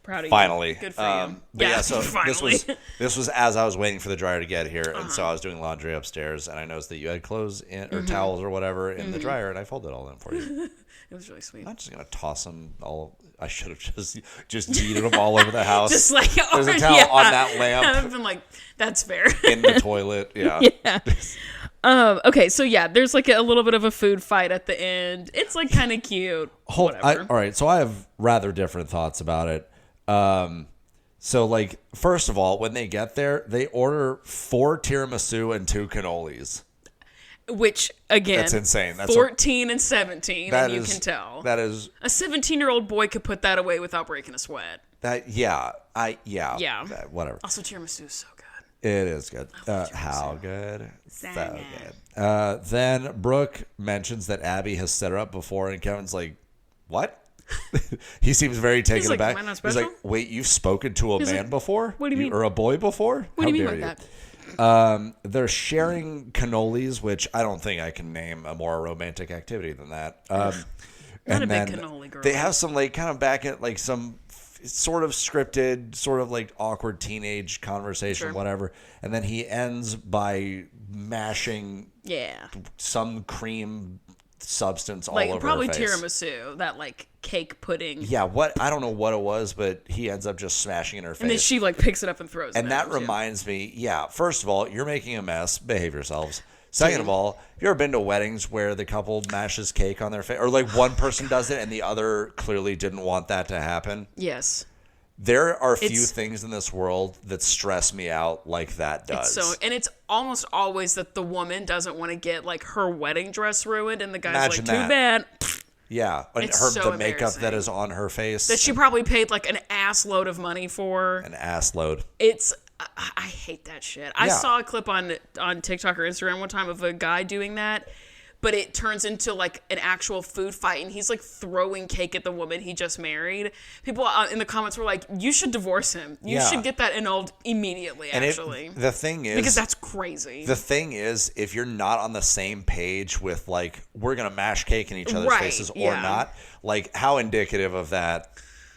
Proud of finally. You. Good for you. But yeah, so finally. this was as I was waiting for the dryer to get here, and so I was doing laundry upstairs, and I noticed that you had clothes or towels or whatever in the dryer, and I folded all them for you. It was really sweet. I'm not just gonna toss them all. I should have just yeeted them all over the house. Just like there's a towel on that lamp. I've been like, that's fair. In the toilet. Yeah. Yeah. Okay, so yeah, there's like a little bit of a food fight at the end. It's like kind of cute. All right, so I have rather different thoughts about it. So, like, first of all, when they get there, they order 4 tiramisu and 2 cannolis. Which, again, that's insane. That's 14 and 17, and you can tell. That is... A 17-year-old boy could put that away without breaking a sweat. Yeah. Whatever. Also, tiramisu is so good. It is good. How good? So good. Then Brooke mentions that Abby has set her up before, and Kevin's like, what? He seems very taken aback. Am I not He's special? like, wait, you've spoken to a man before? What do you mean? Or a boy before? What do you mean by that? They're sharing cannolis, which I don't think I can name a more romantic activity than that. Not and a big then cannoli girl. They have some like kind of back at like some sort of scripted, sort of like awkward teenage conversation, whatever. And then he ends by mashing some cream substance all over probably her face. tiramisu, that like cake pudding. Yeah, I don't know what it was, but he ends up just smashing in her face. And then she like picks it up and throws it. And that reminds me, first of all, you're making a mess. Behave yourselves. Second of all, have you ever been to weddings where the couple mashes cake on their face? Or like one person does it and the other clearly didn't want that to happen? Yes. There are few things in this world that stress me out like that does. And it's almost always that the woman doesn't want to get like her wedding dress ruined, and the guy's Imagine like, too bad. Yeah, and the makeup that is on her face. That she probably paid like an ass load of money for. An ass load. I hate that shit. I saw a clip on TikTok or Instagram one time of a guy doing that, but it turns into like an actual food fight, and he's like throwing cake at the woman he just married. People in the comments were like, you should divorce him. You should get that annulled immediately, actually. The thing is... Because that's crazy. The thing is, if you're not on the same page with like, we're going to mash cake in each other's faces or not, like how indicative of that...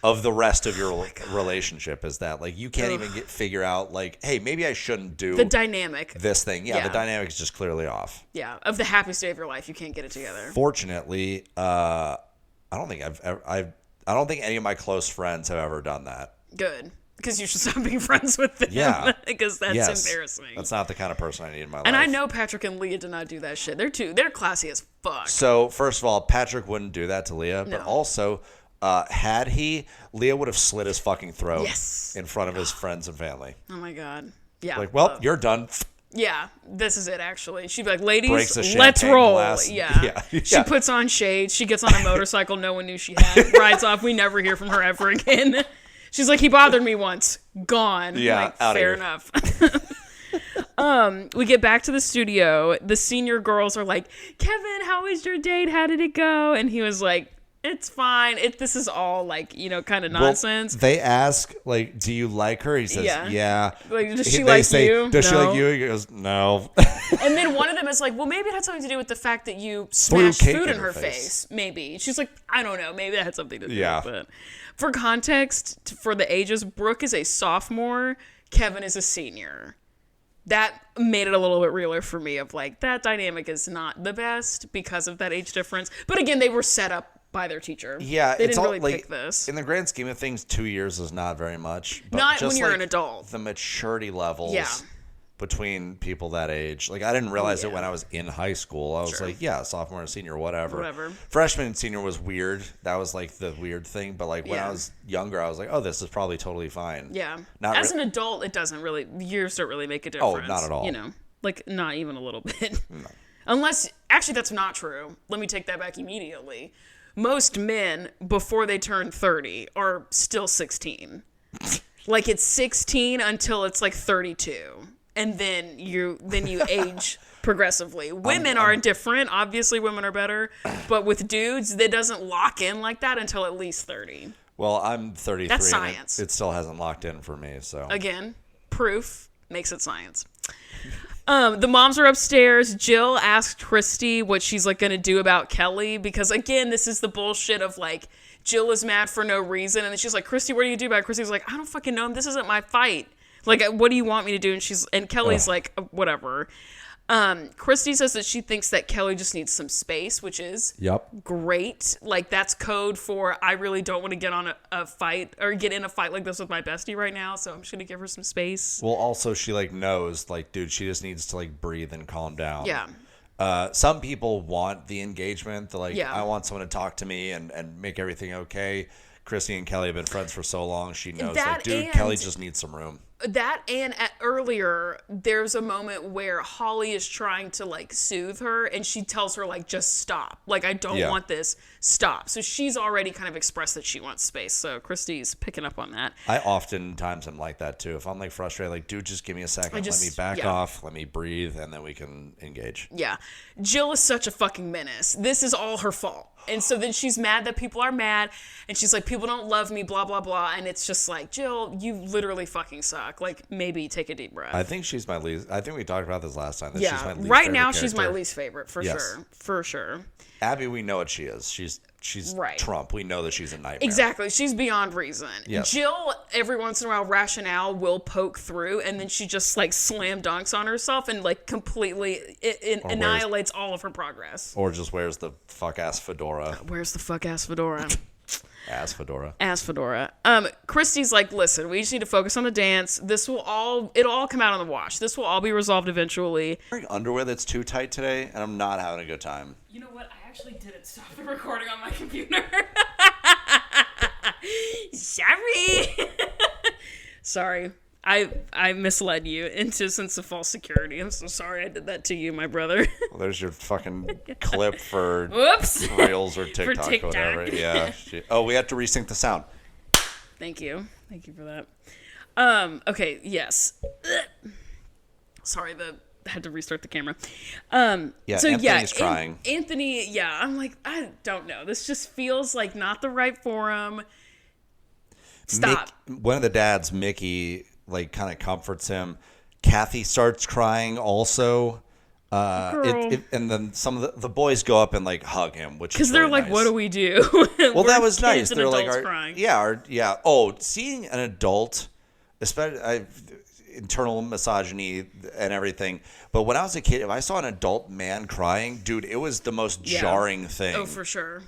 of the rest of your relationship is that like you can't even figure out like, hey, maybe I shouldn't do the dynamic this thing. The dynamic is just clearly off. Of the happiest day of your life, you can't get it together. Fortunately, I don't think I don't think any of my close friends have ever done that. Good, because you should stop being friends with them. Because that's embarrassing. That's not the kind of person I need in my life. And I know Patrick and Leah did not do that shit. They're classy as fuck. So first of all, Patrick wouldn't do that to Leah, but also. Had he, Leah would have slit his fucking throat in front of his friends and family. Oh my God. Yeah. Like, well, you're done. Yeah, this is it actually. She'd be like, ladies, let's roll. Glass. Yeah. She puts on shades. She gets on a motorcycle no one knew she had. Rides off. We never hear from her ever again. She's like, he bothered me once. Gone. Yeah, like, fair enough. We get back to the studio. The senior girls are like, Kevin, how was your date? How did it go? And he was like, it's fine. This is all like, kind of nonsense. Well, they ask, like, do you like her? He says, yeah. Like, does she like you? Does she like you? He goes, no. And then one of them is like, well, maybe it had something to do with the fact that you smashed food in her face. Maybe. She's like, I don't know. Maybe that had something to do with it. For context, for the ages, Brooke is a sophomore. Kevin is a senior. That made it a little bit realer for me of like, that dynamic is not the best because of that age difference. But again, they were set up by their teacher. Yeah, they didn't really pick this. In the grand scheme of things, 2 years is not very much. But not just when you're like an adult. The maturity levels between people that age. Like, I didn't realize it when I was in high school. I was like, sophomore and senior, whatever. Freshman and senior was weird. That was like the weird thing. But like when I was younger, I was like, oh, this is probably totally fine. Yeah. As an adult, it doesn't really, years don't really make a difference. Oh, not at all. Like not even a little bit. No. Unless, actually, that's not true. Let me take that back immediately. Most men, before they turn 30, are still 16. Like, it's 16 until it's, like, 32. and then you age progressively. Women are different. Obviously, women are better. But with dudes, that doesn't lock in like that until at least 30. Well, I'm 33. That's science. It still hasn't locked in for me. So again, proof makes it science. The moms are upstairs. Jill asked Christy what she's like going to do about Kelly, because again, this is the bullshit of like Jill is mad for no reason, and then she's like, Christy, what do you do about it? Christy's like, I don't fucking know. This isn't my fight. Like, what do you want me to do? And Kelly's like, whatever. Christy says that she thinks that Kelly just needs some space, which is great. Like, that's code for I really don't want to get on a fight or get in a fight like this with my bestie right now, so I'm just gonna give her some space. Well, also she like knows, like, dude, she just needs to like breathe and calm down. Yeah. Some people want the engagement. They're like, I want someone to talk to me and make everything okay. Christy and Kelly have been friends for so long. She knows, like, dude, Kelly just needs some room. That, and earlier, there's a moment where Holly is trying to, like, soothe her, and she tells her, like, just stop. Like, I don't want this. Stop. So she's already kind of expressed that she wants space. So Christy's picking up on that. I oftentimes am like that, too. If I'm, like, frustrated, like, dude, just give me a second. Let me back off. Let me breathe, and then we can engage. Yeah. Jill is such a fucking menace. This is all her fault. And so then she's mad that people are mad, and she's like, people don't love me, blah, blah, blah. And it's just like, Jill, you literally fucking suck. Like, maybe take a deep breath. I think she's my least. I think we talked about this last time. That yeah, she's my least right now character. she's my least favorite, for sure. For sure. Abby, we know what she is. She's right. Trump. We know that she's a nightmare. Exactly. She's beyond reason. Yes. Jill, every once in a while, rationale will poke through, and then she just, like, slam dunks on herself and, like, completely annihilates all of her progress. Or just wears the fuck-ass fedora. Where's the fuck-ass fedora? Ass fedora. Ass fedora. Christy's like, listen, we just need to focus on the dance. It'll all come out on the wash. This will all be resolved eventually. I'm wearing underwear that's too tight today, and I'm not having a good time. You know what? I actually didn't stop the recording on my computer. Sorry. I misled you into a sense of false security. I'm so sorry I did that to you, my brother. Well, there's your fucking clip for Whoops. Reels or TikTok, for TikTok. Or whatever. Yeah. We have to resync the sound. Thank you for that. Okay, yes. Sorry, had to restart the camera. Anthony's crying. Anthony, I'm like, I don't know. This just feels like not the right forum. Stop. One of the dads, Mickey, like, kind of comforts him. Kathy starts crying also. And then some of the boys go up and, like, hug him, which is really they're like, nice. What do we do? Well, that was nice. They're like, crying. Seeing an adult, especially internal misogyny and everything. But when I was a kid, if I saw an adult man crying, dude, it was the most jarring thing. Oh, for sure.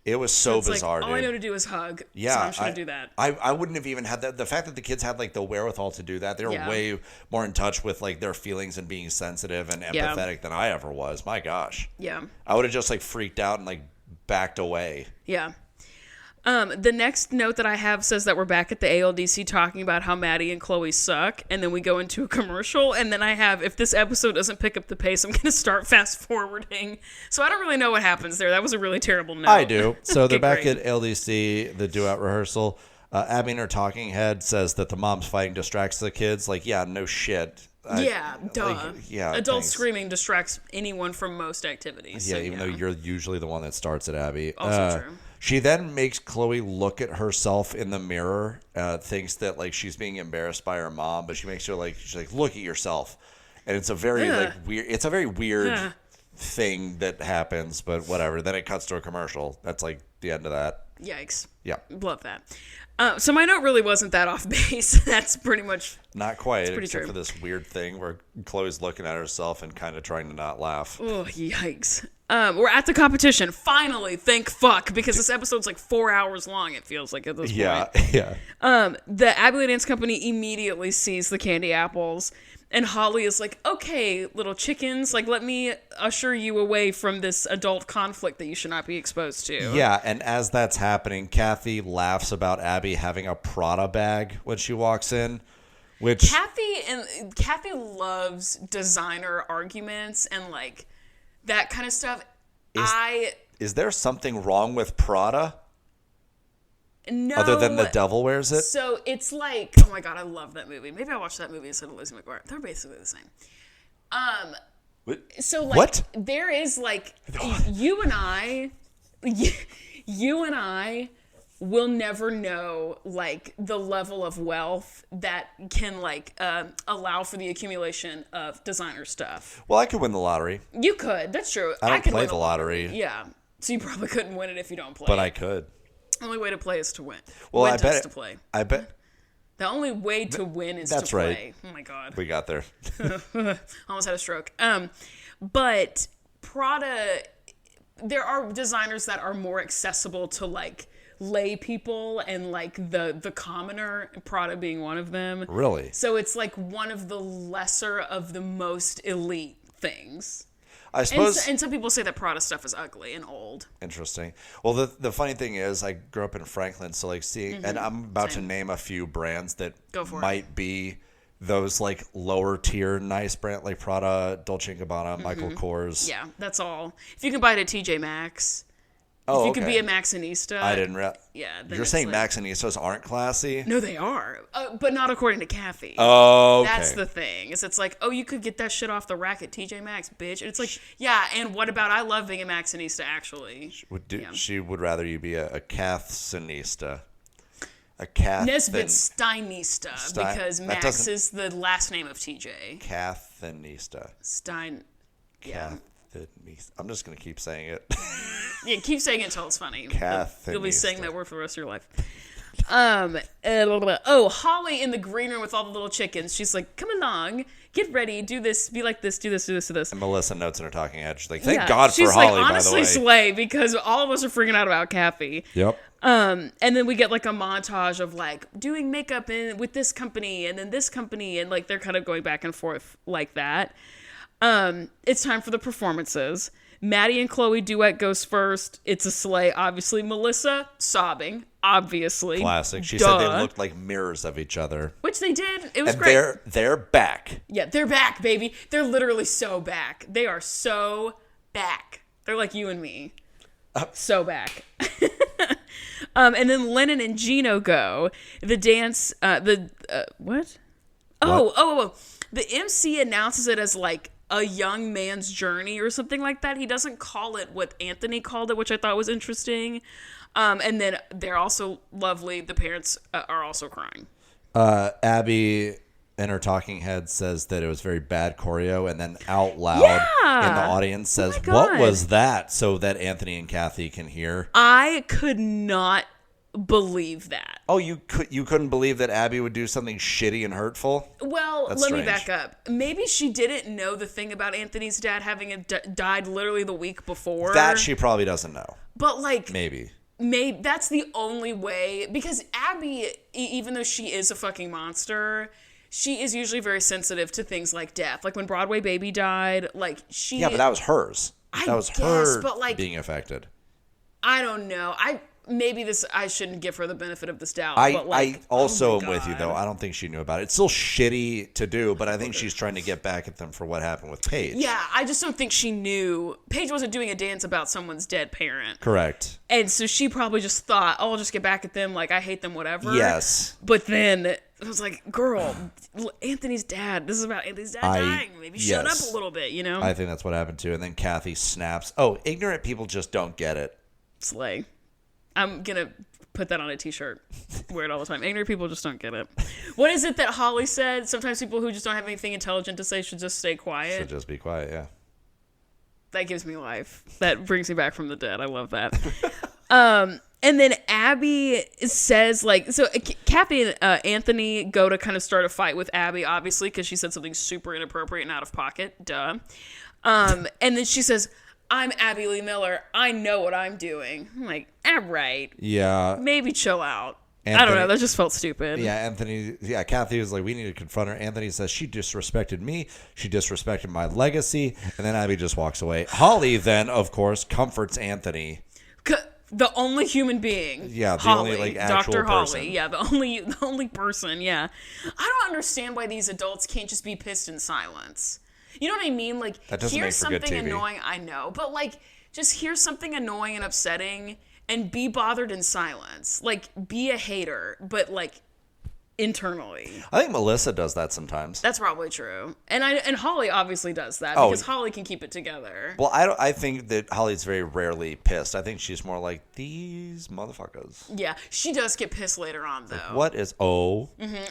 It was so bizarre, like, all I know to do is hug. Yeah, so I'm just going to do that. I wouldn't have even had that. The fact that the kids had, like, the wherewithal to do that, they were way more in touch with, like, their feelings and being sensitive and empathetic than I ever was. My gosh. Yeah. I would have just, like, freaked out and, like, backed away. Yeah. The next note that I have says that we're back at the ALDC talking about how Maddie and Chloe suck, and then we go into a commercial, and then I have, if this episode doesn't pick up the pace, I'm going to start fast forwarding. So I don't really know what happens there. That was a really terrible note. I do. So they're back at ALDC, the duet rehearsal. Abby in her talking head says that the mom's fighting distracts the kids. Like, yeah, no shit. Duh. Adult screaming distracts anyone from most activities. Yeah, even though you're usually the one that starts it, Abby. Also true. She then makes Chloe look at herself in the mirror, thinks that, like, she's being embarrassed by her mom, but she makes her, like, she's like, look at yourself. And it's a very, weird thing that happens, but whatever. Then it cuts to a commercial. That's, like, the end of that. Yikes. Yeah. Love that. So my note really wasn't that off base. That's pretty much... Not quite, except true. for this weird thing where Chloe's looking at herself and kind of trying to not laugh. Oh, yikes. We're at the competition. Finally, thank fuck, because this episode's like 4 hours long, it feels like at this point. Yeah. The Abilene Dance Company immediately sees the candy apples, and Holly is like, okay, little chickens, like, let me usher you away from this adult conflict that you should not be exposed to. Yeah, and as that's happening, Kathy laughs about Abby having a Prada bag when she walks in, which... Kathy loves designer arguments and, like, that kind of stuff. Is there something wrong with Prada? No. Other than The Devil Wears It? So it's like, oh my God, I love that movie. Maybe I'll watch that movie instead of Lizzie McGuire. They're basically the same. So like, What? there is like, you and I will never know like the level of wealth that can like allow for the accumulation of designer stuff. Well, I could win the lottery. You could. That's true. I don't could play win the lottery. Yeah. So you probably couldn't win it if you don't play. But I could. The only way to play is to win. Well, win I bet. to play. I bet. The only way to win is That's to right. play. Oh my God. We got there. Almost had a stroke. But Prada, there are designers that are more accessible to like lay people and like the commoner, Prada being one of them. Really? So it's like one of the lesser of the most elite things. I suppose. And some people say that Prada stuff is ugly and old. Interesting. Well, the funny thing is, I grew up in Franklin, so like seeing, and I'm about to name a few brands that might be those like lower tier nice brand, like Prada, Dolce & Gabbana, Michael Kors. Yeah, that's all. If you can buy it at TJ Maxx. Oh, if you okay. could be a Maxxinista. I didn't realize. Yeah. You're saying like, Maxinistas aren't classy? No, they are. But not according to Kathy. Oh, okay. That's the thing. It's like, oh, you could get that shit off the rack at TJ Maxx, bitch. And it's like, yeah, and what about, I love being a Maxxinista, actually. She would rather you be a Kathsinista. A Kath. Nesbitt Steinista, because Max is the last name of TJ. Kathinista. Stein. Yeah. I'm just going to keep saying it. Yeah, keep saying it until it's funny. Kathinista. You'll be saying that word for the rest of your life. Holly in the green room with all the little chickens. She's like, come along, get ready, do this, be like this, do this, do this, do this. And Melissa notes in her talking head. She's like, thank God for Holly, like, honestly, by the way. slay, because all of us are freaking out about Kathy. Yep. And then we get like a montage of like doing makeup with this company and then this company, and like they're kind of going back and forth like that. It's time for the performances. Maddie and Chloe duet goes first. It's a slay, obviously. Melissa sobbing, obviously. Classic. She said they looked like mirrors of each other. Which they did. It was and great. They're back. Yeah, they're back, baby. They're literally so back. They are so back. They're like you and me. So back. And then Lennon and Gino go. The dance, what? Oh. The MC announces it as like a young man's journey or something like that. He doesn't call it what Anthony called it, which I thought was interesting. And then they're also lovely. The parents are also crying. Abby in her talking head says that it was very bad choreo, and then out loud in the audience says, what was that? So that Anthony and Kathy can hear. I could not believe that. Oh, you couldn't believe that Abby would do something shitty and hurtful? Well, let me back up. Maybe she didn't know the thing about Anthony's dad having died literally the week before. That she probably doesn't know. But like maybe that's the only way, because Abby, even though she is a fucking monster, she is usually very sensitive to things like death. Like when Broadway Baby died, like she... Yeah, but that was hers. That was her but like, being affected. I don't know. I shouldn't give her the benefit of this doubt. I but like, also am with you, though. I don't think she knew about it. It's still shitty to do, but I think she's trying to get back at them for what happened with Paige. Yeah, I just don't think she knew. Paige wasn't doing a dance about someone's dead parent. Correct. And so she probably just thought, oh, I'll just get back at them. Like, I hate them, whatever. Yes. But then it was like, girl, Anthony's dad. This is about Anthony's dad dying. Maybe shut up a little bit, you know? I think that's what happened, too. And then Kathy snaps. Oh, ignorant people just don't get it. Slay. I'm going to put that on a t-shirt. Wear it all the time. Ignorant people just don't get it. What is it that Holly said? Sometimes people who just don't have anything intelligent to say should just stay quiet. Should just be quiet, yeah. That gives me life. That brings me back from the dead. I love that. And then Abby says, like, so Kathy and Anthony go to kind of start a fight with Abby, obviously, because she said something super inappropriate and out of pocket. Duh. And then she says, I'm Abby Lee Miller. I know what I'm doing. I'm like, all right. Yeah. Maybe chill out. Anthony, I don't know. That just felt stupid. Yeah, Kathy was like, we need to confront her. Anthony says, she disrespected me. She disrespected my legacy. And then Abby just walks away. Holly then, of course, comforts Anthony. The only human being. Yeah, the Holly, only like actual Dr. person. Holly. Yeah, the only person. Yeah. I don't understand why these adults can't just be pissed in silence. You know what I mean? Like, here's something annoying. I know, but like, just here's something annoying and upsetting, and be bothered in silence. Like, be a hater, but like internally. I think Melissa does that sometimes. That's probably true. And Holly obviously does that because Holly can keep it together. Well, I think that Holly's very rarely pissed. I think she's more like, these motherfuckers. Yeah, she does get pissed later on, though. Like, what is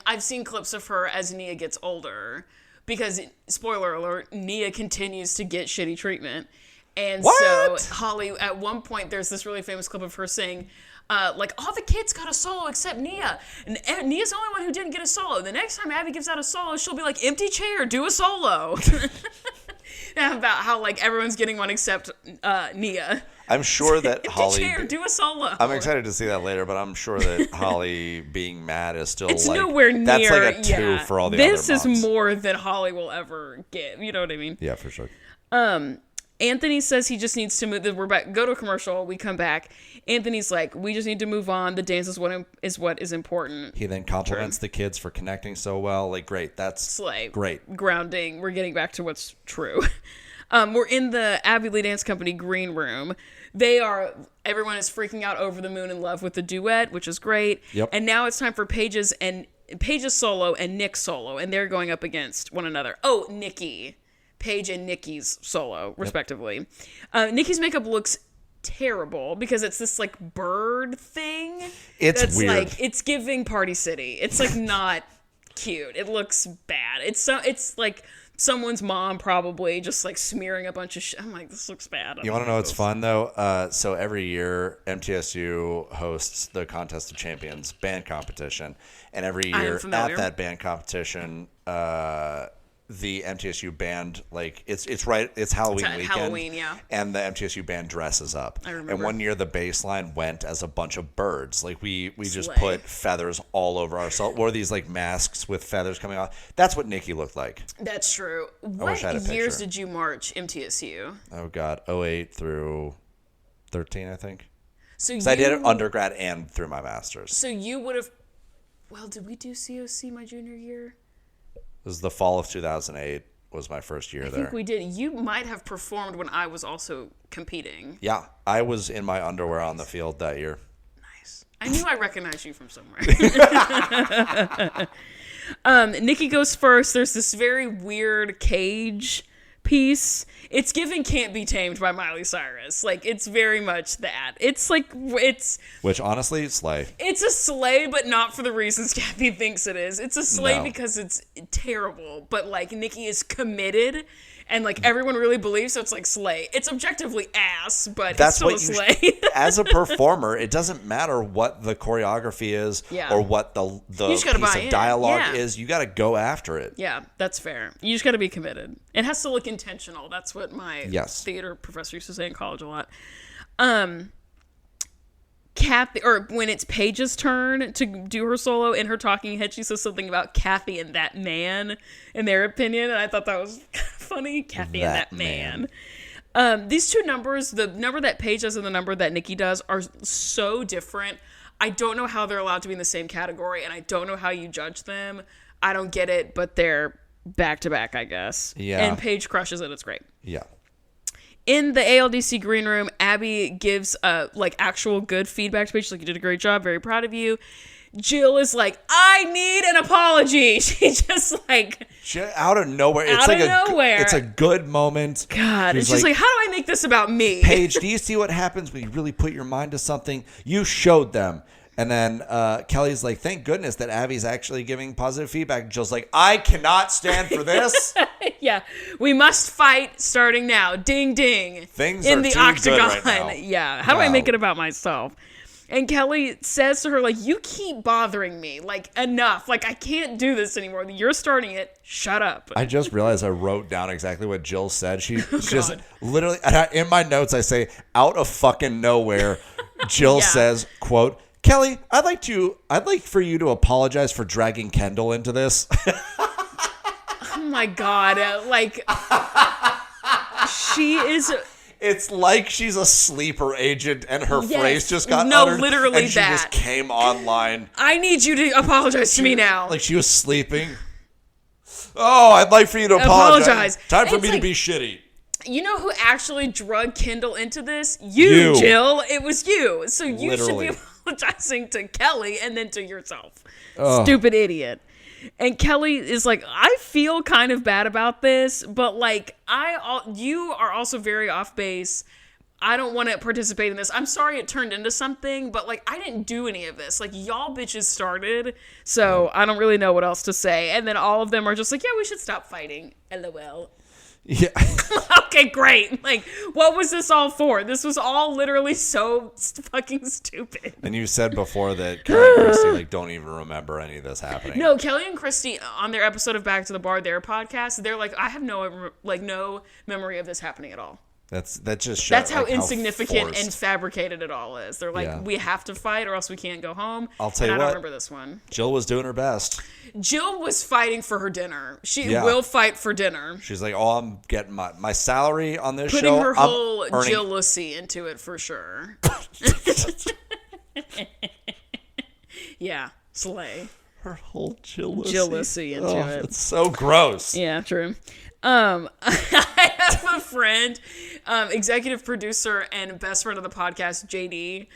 I've seen clips of her as Nia gets older because, spoiler alert, Nia continues to get shitty treatment. And so Holly, at one point, there's this really famous clip of her saying, like, all the kids got a solo except Nia. And Nia's the only one who didn't get a solo. The next time Abby gives out a solo, she'll be like, empty chair, do a solo. About how, like, everyone's getting one except Nia. I'm sure that Holly... Empty chair, do a solo. I'm excited to see that later, but I'm sure that Holly being mad is still it's like... nowhere near... That's like a 2 for all the other moms. This is more than Holly will ever get. You know what I mean? Yeah, for sure. Anthony says he just needs to move. We're back. Go to a commercial. We come back. Anthony's like, we just need to move on. The dance is what is important. He then compliments the kids for connecting so well. Like, great. That's Slay. Great. Grounding. We're getting back to what's true. We're in the Abbey Lee Dance Company green room. Everyone is freaking out over the moon in love with the duet, which is great. Yep. And now it's time for Paige's solo and Nick's solo, and they're going up against one another. Oh, Nikki. Paige and Nikki's solo, respectively. Yep. Nikki's makeup looks terrible because it's this like bird thing. It's weird. Like, it's giving Party City. It's like not cute. It looks bad. It's like someone's mom probably just like smearing a bunch of shit. I'm like, this looks bad. You want to know what's fun though? So every year MTSU hosts the Contest of Champions band competition, and every year at that band competition, the MTSU band, like it's Halloween weekend. Halloween, yeah. And the MTSU band dresses up. I remember. And one year the bass line went as a bunch of birds. Like we just put feathers all over ourselves. Wore these like masks with feathers coming off. That's what Nikki looked like. That's true. What years did you march MTSU? Oh God, 08 through 13, I think. So I did it undergrad and through my master's. So you would have. Well, did we do COC my junior year? It was the fall of 2008 was my first year there. I think we did. You might have performed when I was also competing. Yeah, I was in my underwear on the field that year. Nice. I knew I recognized you from somewhere. Nikki goes first. There's this very weird cage piece. It's given Can't Be Tamed by Miley Cyrus. Like, it's very much that. Which honestly, slay. It's a slay, but not for the reasons Kathy thinks it is. It's a slay because it's terrible, but like Nikki is committed and like everyone really believes, so it's like slay. It's objectively ass, but it's still a slay. As a performer, it doesn't matter what the choreography is or what the piece of dialogue is. You got to go after it. Yeah, that's fair. You just got to be committed. It has to look intentional. That's what my theater professor used to say in college a lot. Kathy, or when it's Paige's turn to do her solo, in her talking head, she says something about Kathy and that man, in their opinion, and I thought that was funny. Kathy and that man. These two numbers, the number that Paige does and the number that Nikki does, are so different. I don't know how they're allowed to be in the same category, and I don't know how you judge them. I don't get it, but they're back to back, I guess. Yeah. And Paige crushes it. It's great. Yeah. In the ALDC green room, Abby gives like actual good feedback to Paige. She's like, you did a great job. Very proud of you. Jill is like, I need an apology. She just like... out of nowhere. It's a good moment. God. And she's like, how do I make this about me? Paige, do you see what happens when you really put your mind to something? You showed them. And then Kelly's like, thank goodness that Abby's actually giving positive feedback. Jill's like, I cannot stand for this. Yeah. We must fight starting now. Ding, ding. Things in are the too octagon. Good right now. Yeah. How do I make it about myself? And Kelly says to her, like, you keep bothering me. Like, enough. Like, I can't do this anymore. You're starting it. Shut up. I just realized I wrote down exactly what Jill said. She just literally, in my notes, I say, out of fucking nowhere, Jill says, quote, Kelly, I'd like for you to apologize for dragging Kendall into this. Oh my God. Like, she is... It's like she's a sleeper agent and her phrase just got uttered. No, literally and she just came online. I need you to apologize to me now. Like she was sleeping. Oh, I'd like for you to apologize. Time for me to be shitty. You know who actually drug Kendall into this? You, Jill. It was you. So you should be apologizing to Kelly and then to yourself. Oh. Stupid idiot. And Kelly is like, I feel kind of bad about this, but like, you are also very off base. I don't want to participate in this. I'm sorry it turned into something, but like, I didn't do any of this. Like, y'all bitches started, so I don't really know what else to say. And then all of them are just like, yeah, we should stop fighting. LOL. Yeah. Okay, great. Like, what was this all for? This was all literally so fucking stupid. And you said before that Kelly and Christy like don't even remember any of this happening. No, Kelly and Christy on their episode of Back to the Bar, their podcast, they're like, I have no memory of this happening at all. That just shows. That's how insignificant and fabricated it all is. They're like, we have to fight or else we can't go home. I'll tell you what. I don't remember this one. Jill was doing her best. Jill was fighting for her dinner. She will fight for dinner. She's like, oh, I'm getting my salary on this Putting show. Her whole Jill-lucy into it for sure. Yeah, slay. Her whole Jill-lucy. Jill-lucy into it. It's so gross. Yeah, true. I have a friend, executive producer and best friend of the podcast, JD.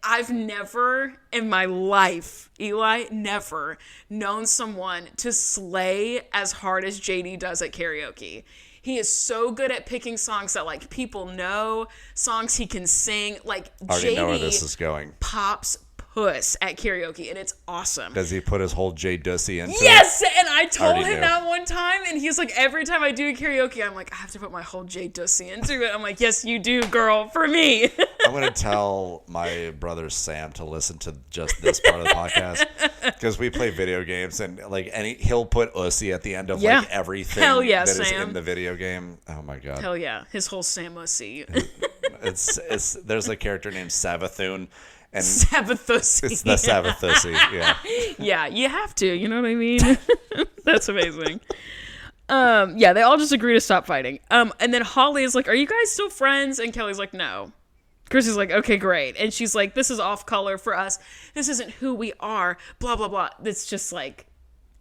I've never in my life, Eli, never known someone to slay as hard as JD does at karaoke. He is so good at picking songs that like people know, songs he can sing. Like I already JD know where this is going. Pops puss at karaoke, and it's awesome. Does he put his whole J Dussy into it? Yes, and I told him that one time, and he's like, every time I do karaoke, I'm like, I have to put my whole J Dussy into it. I'm like, yes, you do, girl, for me. I'm going to tell my brother Sam to listen to just this part of the podcast, because we play video games, and like he'll put Ussy at the end of like everything that is in the video game. Oh my god. Hell yeah. His whole Sam Ussy. There's a character named Savathun. And Sabbathussy. It's the Sabbathussy, yeah. Yeah, you have to, you know what I mean? That's amazing. Yeah, they all just agree to stop fighting. And then Holly is like, are you guys still friends? And Kelly's like, no. Chrissy's like, okay, great. And she's like, this is off color for us. This isn't who we are, blah, blah, blah. It's just like,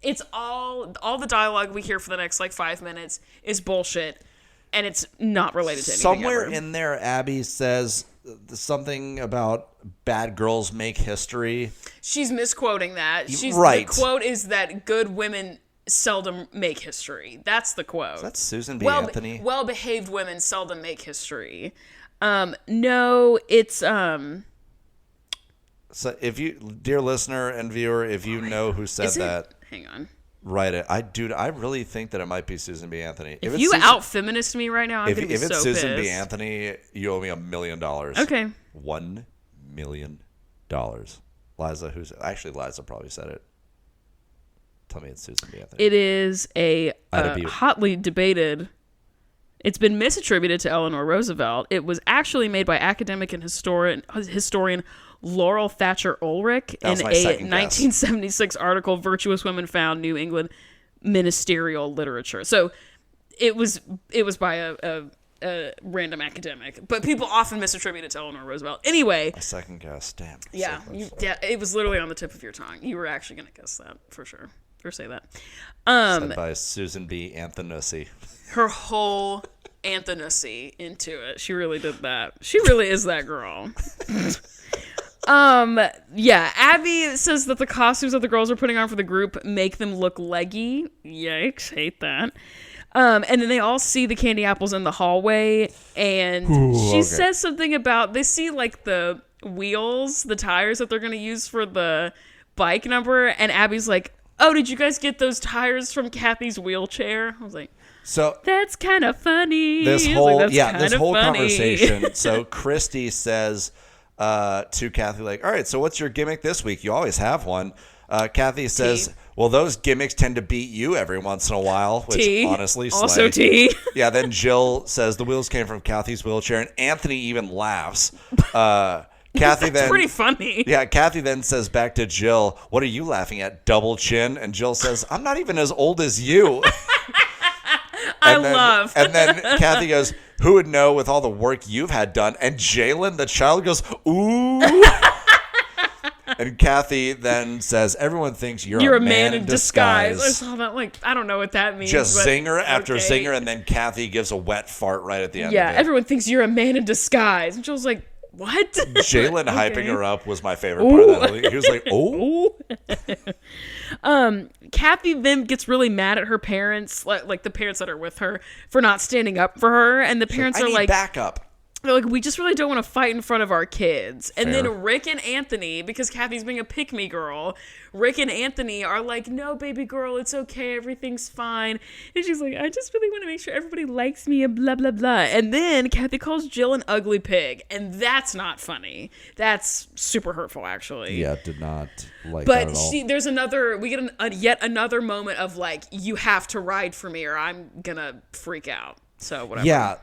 it's all the dialogue we hear for the next like 5 minutes is bullshit. And it's not related to anything Somewhere ever. In there, Abby says something about bad girls make history. She's misquoting that. Right. The quote is that good women seldom make history. That's the quote. Is that Susan B. Anthony? Well-behaved women seldom make history. No, it's So if you, dear listener and viewer, if you know who said that, hang on. Write it. I really think that it might be Susan B. Anthony. If you out-feminist me right now, I'm going to be so pissed. If it's Susan B. Anthony, you owe me $1 million. Okay. $1 million. Liza, Liza probably said it. Tell me it's Susan B. Anthony. It is a hotly debated. It's been misattributed to Eleanor Roosevelt. It was actually made by academic and historian Laurel Thatcher Ulrich in a 1976 article, Virtuous Women Found New England Ministerial Literature. So it was by a random academic, but people often misattribute it to Eleanor Roosevelt. Anyway. A second guess. Damn. Yeah. It was literally on the tip of your tongue. You were actually going to guess that for sure. Or say that. Said by Susan B. Anthony. Her whole Anthony into it. She really did that. She really is that girl. Yeah, Abby says that the costumes that the girls are putting on for the group make them look leggy. Yikes, hate that. And then they all see the candy apples in the hallway, and she says something about, they see like the wheels, the tires that they're going to use for the bike number, and Abby's like, oh, did you guys get those tires from Kathy's wheelchair? I was like, so that's kind of funny. This whole conversation. So Christy says to Kathy, like, all right, so what's your gimmick this week? You always have one. Kathy says, well, those gimmicks tend to beat you every once in a while, which honestly slay. Also T. Yeah, then Jill says the wheels came from Kathy's wheelchair, and Anthony even laughs. Kathy That's pretty funny. Yeah, Kathy then says back to Jill, what are you laughing at, double chin? And Jill says, I'm not even as old as you. And then Kathy goes, who would know with all the work you've had done? And Jalen, the child, goes, ooh. And Kathy then says, everyone thinks you're a man in disguise. I saw that, like, I don't know what that means. Just zinger after zinger, and then Kathy gives a wet fart right at the end of it. Yeah, everyone thinks you're a man in disguise. And Jill's like, what? Jalen hyping her up was my favorite part of that. He was like, oh. Kathy then gets really mad at her parents, like the parents that are with her, for not standing up for her. And the parents are like, backup. They're like, we just really don't want to fight in front of our kids. And Fair. then Rick and Anthony, because Kathy's being a pick-me girl, Rick and Anthony are like, no, baby girl, it's okay. Everything's fine. And she's like, I just really want to make sure everybody likes me and blah, blah, blah. And then Kathy calls Jill an ugly pig. And that's not funny. That's super hurtful, actually. Yeah, did not like that at all. But there's we get yet another moment of like, you have to ride for me or I'm going to freak out. So whatever. Yeah,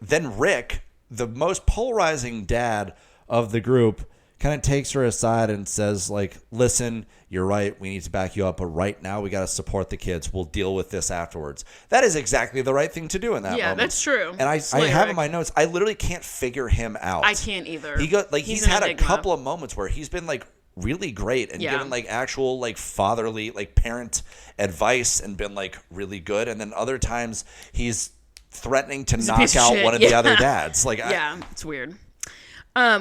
then Rick, the most polarizing dad of the group, kind of takes her aside and says, like, listen, you're right. We need to back you up. But right now we got to support the kids. We'll deal with this afterwards. That is exactly the right thing to do in that moment. Yeah, that's true. And I have in my notes, I literally can't figure him out. I can't either. He's had a couple of moments where he's been like really great and given like actual like fatherly, like parent advice and been like really good. And then other times he's threatening to knock out one of the other dads. Like, it's weird.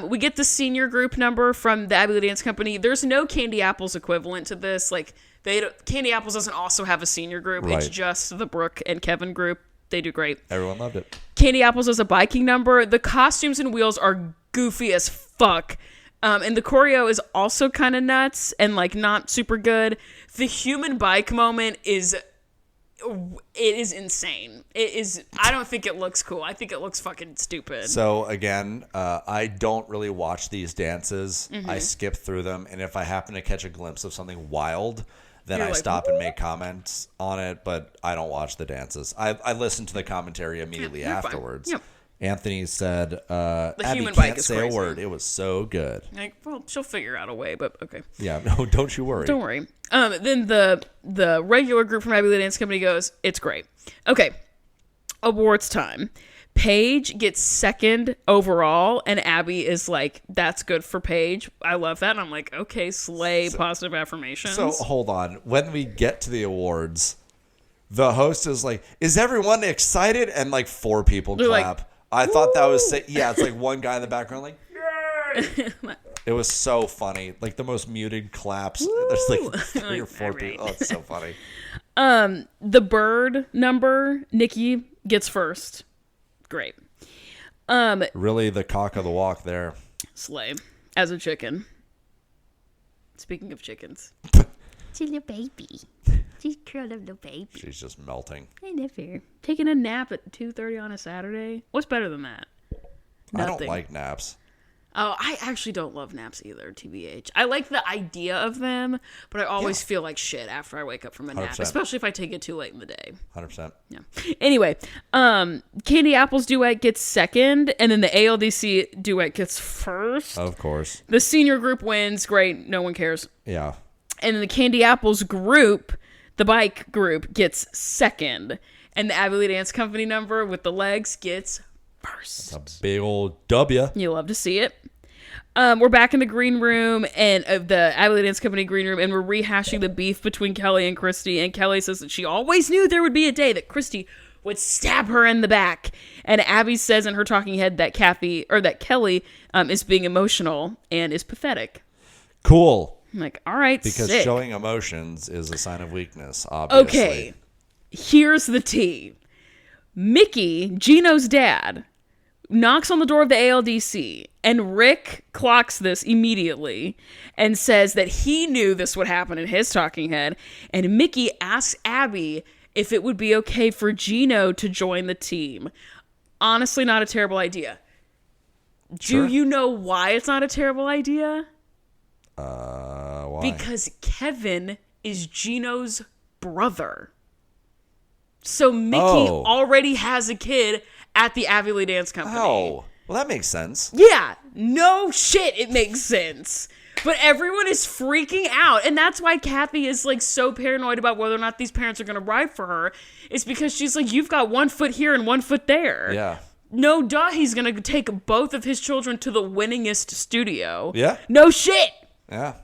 We get the senior group number from the Abbey Lee Dance Company. There's no Candy Apples equivalent to this. Like, Candy Apples doesn't also have a senior group. Right. It's just the Brooke and Kevin group. They do great. Everyone loved it. Candy Apples is a biking number. The costumes and wheels are goofy as fuck. And the choreo is also kind of nuts and like not super good. The human bike moment is insane. I don't think it looks cool. I think it looks fucking stupid. So again, I don't really watch these dances. Mm-hmm. I skip through them. And if I happen to catch a glimpse of something wild, then I like, stop and make comments on it. But I don't watch the dances. I listen to the commentary immediately afterwards. Yep. Anthony said, Abby can't say crazy. A word. It was so good. Like, well, she'll figure out a way, but okay. Yeah, no, don't you worry. Don't worry. Then the regular group from Abbey Lee Dance Company goes, it's great. Okay, awards time. Paige gets second overall, and Abby is like, that's good for Paige. I love that. And I'm like, okay, slay, positive affirmations. So hold on. When we get to the awards, the host is like, is everyone excited? And like 4 people clap. Like, I thought that was it's like one guy in the background like, yay! It was so funny. Like the most muted claps. Woo! There's like 3 or 4 people. Oh, it's so funny. The bird number, Nikki gets first. Great. Really the cock of the walk there. Slay. As a chicken. Speaking of chickens. She's a baby. She's curled up little baby. She's just melting. I never. Taking a nap at 2:30 on a Saturday. What's better than that? Nothing. I don't like naps. Oh, I actually don't love naps either, TBH. I like the idea of them, but I always feel like shit after I wake up from a nap, 100%. especially if I take it too late in the day. 100%. Yeah. Anyway, Candy Apples duet gets second, and then the ALDC duet gets first. Of course. The senior group wins. Great. No one cares. Yeah. And the Candy Apples group, the bike group, gets second. And the Abbey Lee Dance Company number with the legs gets first. That's a big old W. You love to see it. We're back in the green room and the Abbey Lee Dance Company green room, and we're rehashing the beef between Kelly and Christy. And Kelly says that she always knew there would be a day that Christy would stab her in the back. And Abby says in her talking head that Kelly is being emotional and is pathetic. Cool. I'm like, all right, because sick. Showing emotions is a sign of weakness, obviously. Okay, here's the tea. Mickey, Gino's dad, knocks on the door of the ALDC, and Rick clocks this immediately and says that he knew this would happen in his talking head, and Mickey asks Abby if it would be okay for Gino to join the team. Honestly, not a terrible idea. Sure. Do you know why it's not a terrible idea? Why? Because Kevin is Gino's brother. So Mickey already has a kid at the Abbey Lee Dance Company. Oh, well, that makes sense. Yeah, no shit, it makes sense. But everyone is freaking out, and that's why Kathy is like so paranoid about whether or not these parents are going to ride for her. It's because she's like, you've got 1 foot here and 1 foot there. Yeah. No, duh, he's gonna take both of his children to the winningest studio. Yeah. No shit. Yeah.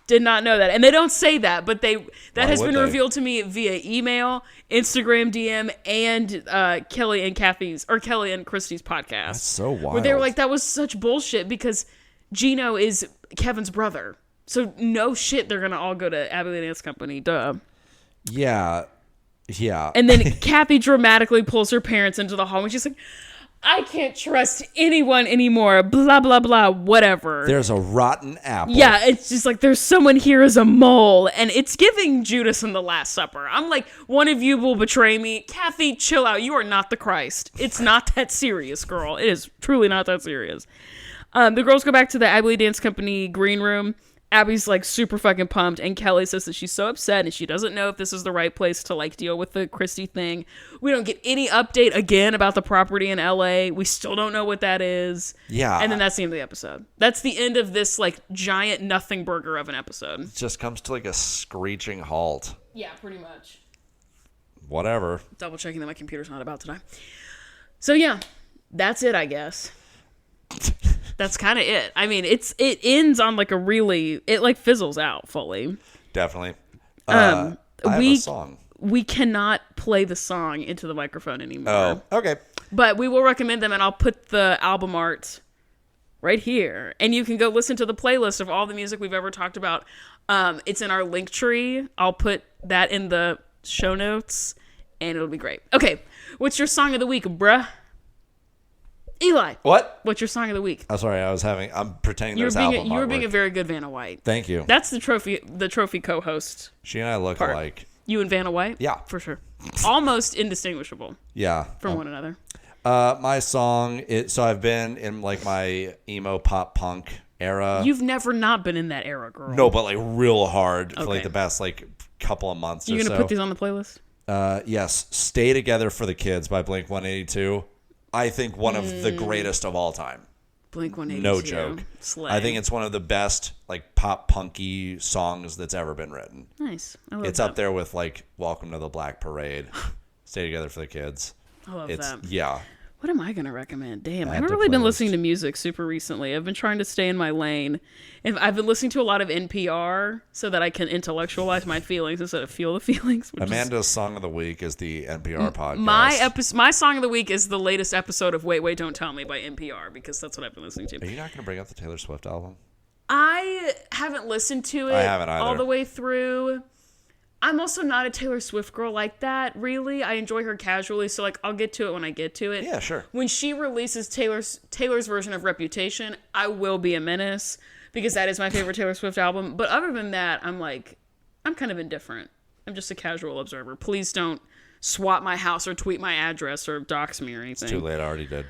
Did not know that. And they don't say that, but that Why has would been they? revealed to me via email, Instagram DM, and Kelly and Christy's podcast. That's so wild. Where they were like, that was such bullshit because Gino is Kevin's brother. So no shit, they're gonna all go to Abbey Dance Company. Duh. Yeah. Yeah. And then Kathy dramatically pulls her parents into the hall and she's like, I can't trust anyone anymore. Blah, blah, blah, whatever. There's a rotten apple. Yeah, it's just like there's someone here as a mole. And it's giving Judas in the Last Supper. I'm like, one of you will betray me. Kathy, chill out. You are not the Christ. It's not that serious, girl. It is truly not that serious. The girls go back to the Abbey Dance Company green room. Abby's like super fucking pumped, and Kelly says that she's so upset and she doesn't know if this is the right place to like deal with the Christy thing. We don't get any update again about the property in LA. We still don't know what that is. Yeah. And then that's the end of the episode. That's the end of this like giant nothing burger of an episode. It just comes to like a screeching halt. Yeah, pretty much. Whatever. Double checking that my computer's not about today. So yeah, that's it, I guess. That's kind of it. I mean, it ends on like it like fizzles out fully. Definitely. I have a song. We cannot play the song into the microphone anymore. Oh, okay. But we will recommend them, and I'll put the album art right here. And you can go listen to the playlist of all the music we've ever talked about. It's in our link tree. I'll put that in the show notes, and it'll be great. Okay, what's your song of the week, bruh? Eli. What? What's your song of the week? I'm sorry. I'm pretending You there's were album being artwork. a very good Vanna White. Thank you. That's the trophy co-host. She and I look part. alike. You and Vanna White? Yeah. For sure. Almost indistinguishable Yeah. from one another. My song, so I've been in like my emo pop punk era. You've never not been in that era, girl. No, but like real hard for like Okay. the past like couple of months You or so. gonna put these on the playlist? Yes. Stay Together for the Kids by Blink-182. I think one of the greatest of all time. Blink-182. No joke. Slay. I think it's one of the best like pop punky songs that's ever been written. Nice. I love It's that. up there with like Welcome to the Black Parade, Stay Together for the Kids. I love that. Yeah. What am I going to recommend? Damn, I Add haven't to really been playlist. listening to music super recently. I've been trying to stay in my lane. And I've been listening to a lot of NPR so that I can intellectualize my feelings instead of feel the feelings. Which Amanda's song of the week is the NPR podcast. my song of the week is the latest episode of Wait, Wait, Don't Tell Me by NPR because that's what I've been listening Are to. you not going to bring up the Taylor Swift album? I haven't listened to it I haven't either. all the way through. I'm also not a Taylor Swift girl like that, really. I enjoy her casually, so like I'll get to it when I get to it. Yeah, sure. When she releases Taylor's version of Reputation, I will be a menace because that is my favorite Taylor Swift album. But other than that, I'm kind of indifferent. I'm just a casual observer. Please don't swap my house or tweet my address or dox me or anything. It's too late. I already did.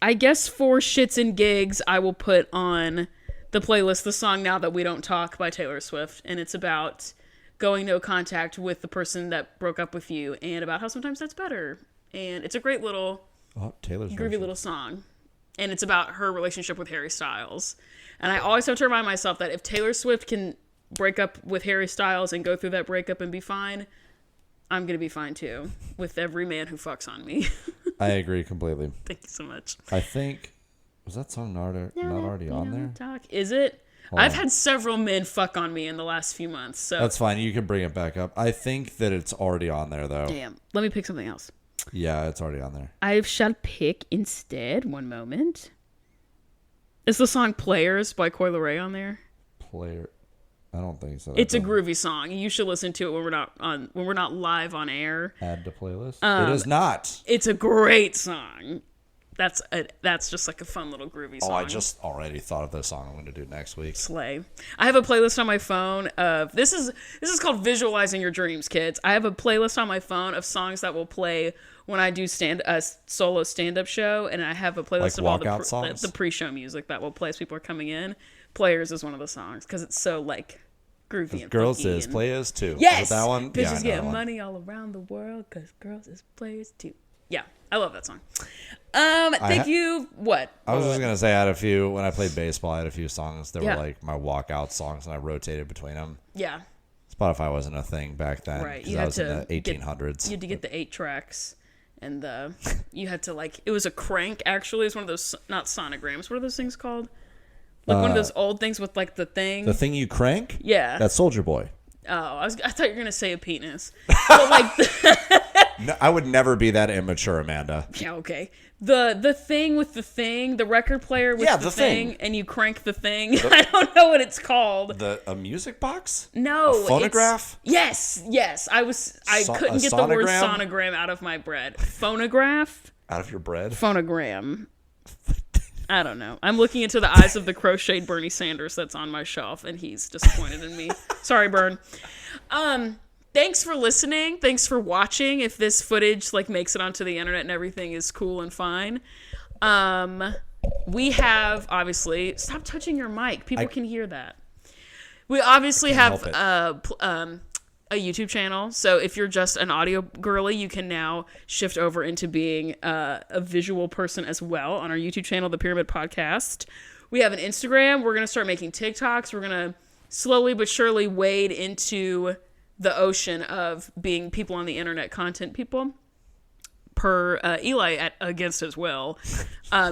I guess for shits and gigs, I will put on the playlist the song Now That We Don't Talk by Taylor Swift. And it's about going no contact with the person that broke up with you and about how sometimes that's better. And it's a great little Taylor's groovy version. little song. And it's about her relationship with Harry Styles. And I always have to remind myself that if Taylor Swift can break up with Harry Styles and go through that breakup and be fine, I'm going to be fine too with every man who fucks on me. I agree completely. Thank you so much. I think, was that song not already on there? Talk. Is it? I've had several men fuck on me in the last few months. So That's fine. You can bring it back up. I think that it's already on there, though. damn. Let me pick something else. Yeah, it's already on there. I shall pick instead. One moment. Is the song "Players" by Coi Leray on there? Player. I don't think so. It's a groovy song. You should listen to it when we're not live on air. Add to playlist. It is not. It's a great song. That's just like a fun little groovy song. Oh, I just already thought of the song I'm going to do next week. Slay. I have a playlist on my phone of this is called Visualizing Your Dreams, kids. I have a playlist on my phone of songs that will play when I do a solo stand-up show, and I have a playlist Like of all walkout songs? the pre-show music that will play as people are coming in. Players is one of the songs because it's so like groovy and Girls funky is and- players too. Yes, Is it that one? Yeah, I bitches know that get one. money all around the world because girls is players too. Yeah, I love that song. Thank you. What? I was just going to say, I had a few, when I played baseball, I had a few songs that Yeah. were like my walkout songs, and I rotated between them. Yeah, Spotify wasn't a thing back then. right. 'Cause You that had was in to the 1800s. You had to get the 8 tracks and you had to like, it was a crank actually. It's one of those, not sonograms. What are those things called? Like one of those old things with like the thing. The thing you crank? Yeah. That's Soldier Boy. Oh, I thought you were gonna say a penis. But like, No, I would never be that immature, Amanda. yeah, okay. The thing with the thing, the record player with the thing, and you crank the thing. I don't know what it's called. A music box? No, a phonograph? Yes. I couldn't get the word sonogram out of my bread. Phonograph? Out of your bread? Phonogram. I don't know. I'm looking into the eyes of the crocheted Bernie Sanders that's on my shelf, and he's disappointed in me. Sorry, Bern. Thanks for listening. Thanks for watching. If this footage like makes it onto the internet and everything is cool and fine. We have obviously, stop touching your mic. People can hear that. We obviously have a YouTube channel. So if you're just an audio girly, you can now shift over into being a visual person as well on our YouTube channel, The Pyramid Podcast. We have an Instagram. We're going to start making TikToks. We're going to slowly but surely wade into the ocean of being people on the internet, content people, per Eli against his will.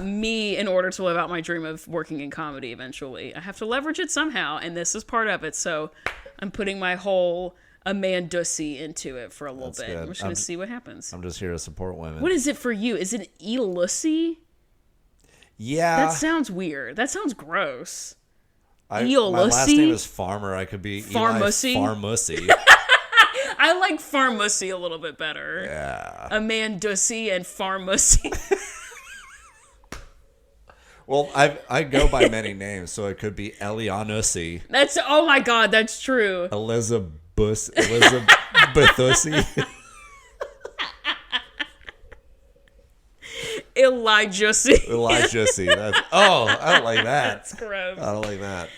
Me, in order to live out my dream of working in comedy eventually, I have to leverage it somehow, and this is part of it. So I'm putting my whole Amandussy into it for a little bit. Good. We're just going to see what happens. I'm just here to support women. What is it for you? Is it Elussy? Yeah. That sounds weird. That sounds gross. My last name is Farmer. I could be Farmussy. Farmussy. I like Farmussy a little bit better. Yeah. Amandussy and Farmussy. Well, I go by many names, so it could be Elianussy. Oh my God, that's true. Elizabethussy. Elijahsy. I don't like that. That's gross. I don't like that.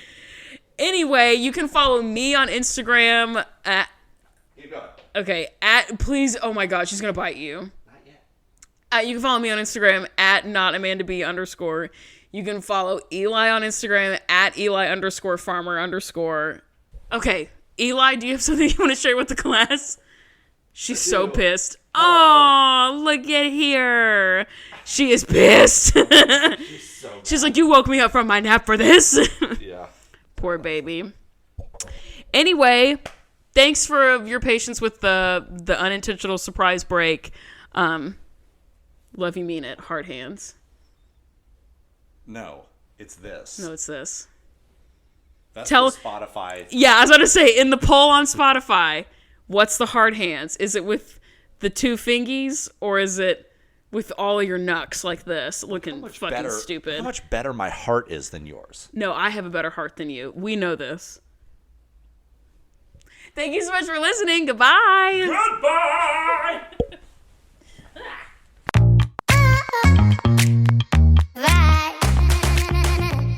Anyway, you can follow me on Instagram at... Keep going. Okay, please, oh my God, she's gonna bite you. Not yet. You can follow me on Instagram at @notamandab_. You can follow Eli on Instagram at Eli_farmer_. Okay, Eli, do you have something you want to share with the class? She's so pissed. Oh, look at here. She is pissed. She's like, you woke me up from my nap for this. Yeah. Poor baby. Anyway, thanks for your patience with the unintentional surprise break. Love you, mean it. Hard hands. No, it's this. No, it's this. That's Spotify. Yeah, I was about to say, in the poll on Spotify, what's the hard hands? Is it with the two fingies, or is it with all of your knucks like this, looking fucking stupid? How much better my heart is than yours? No, I have a better heart than you. We know this. Thank you so much for listening. Goodbye. Goodbye.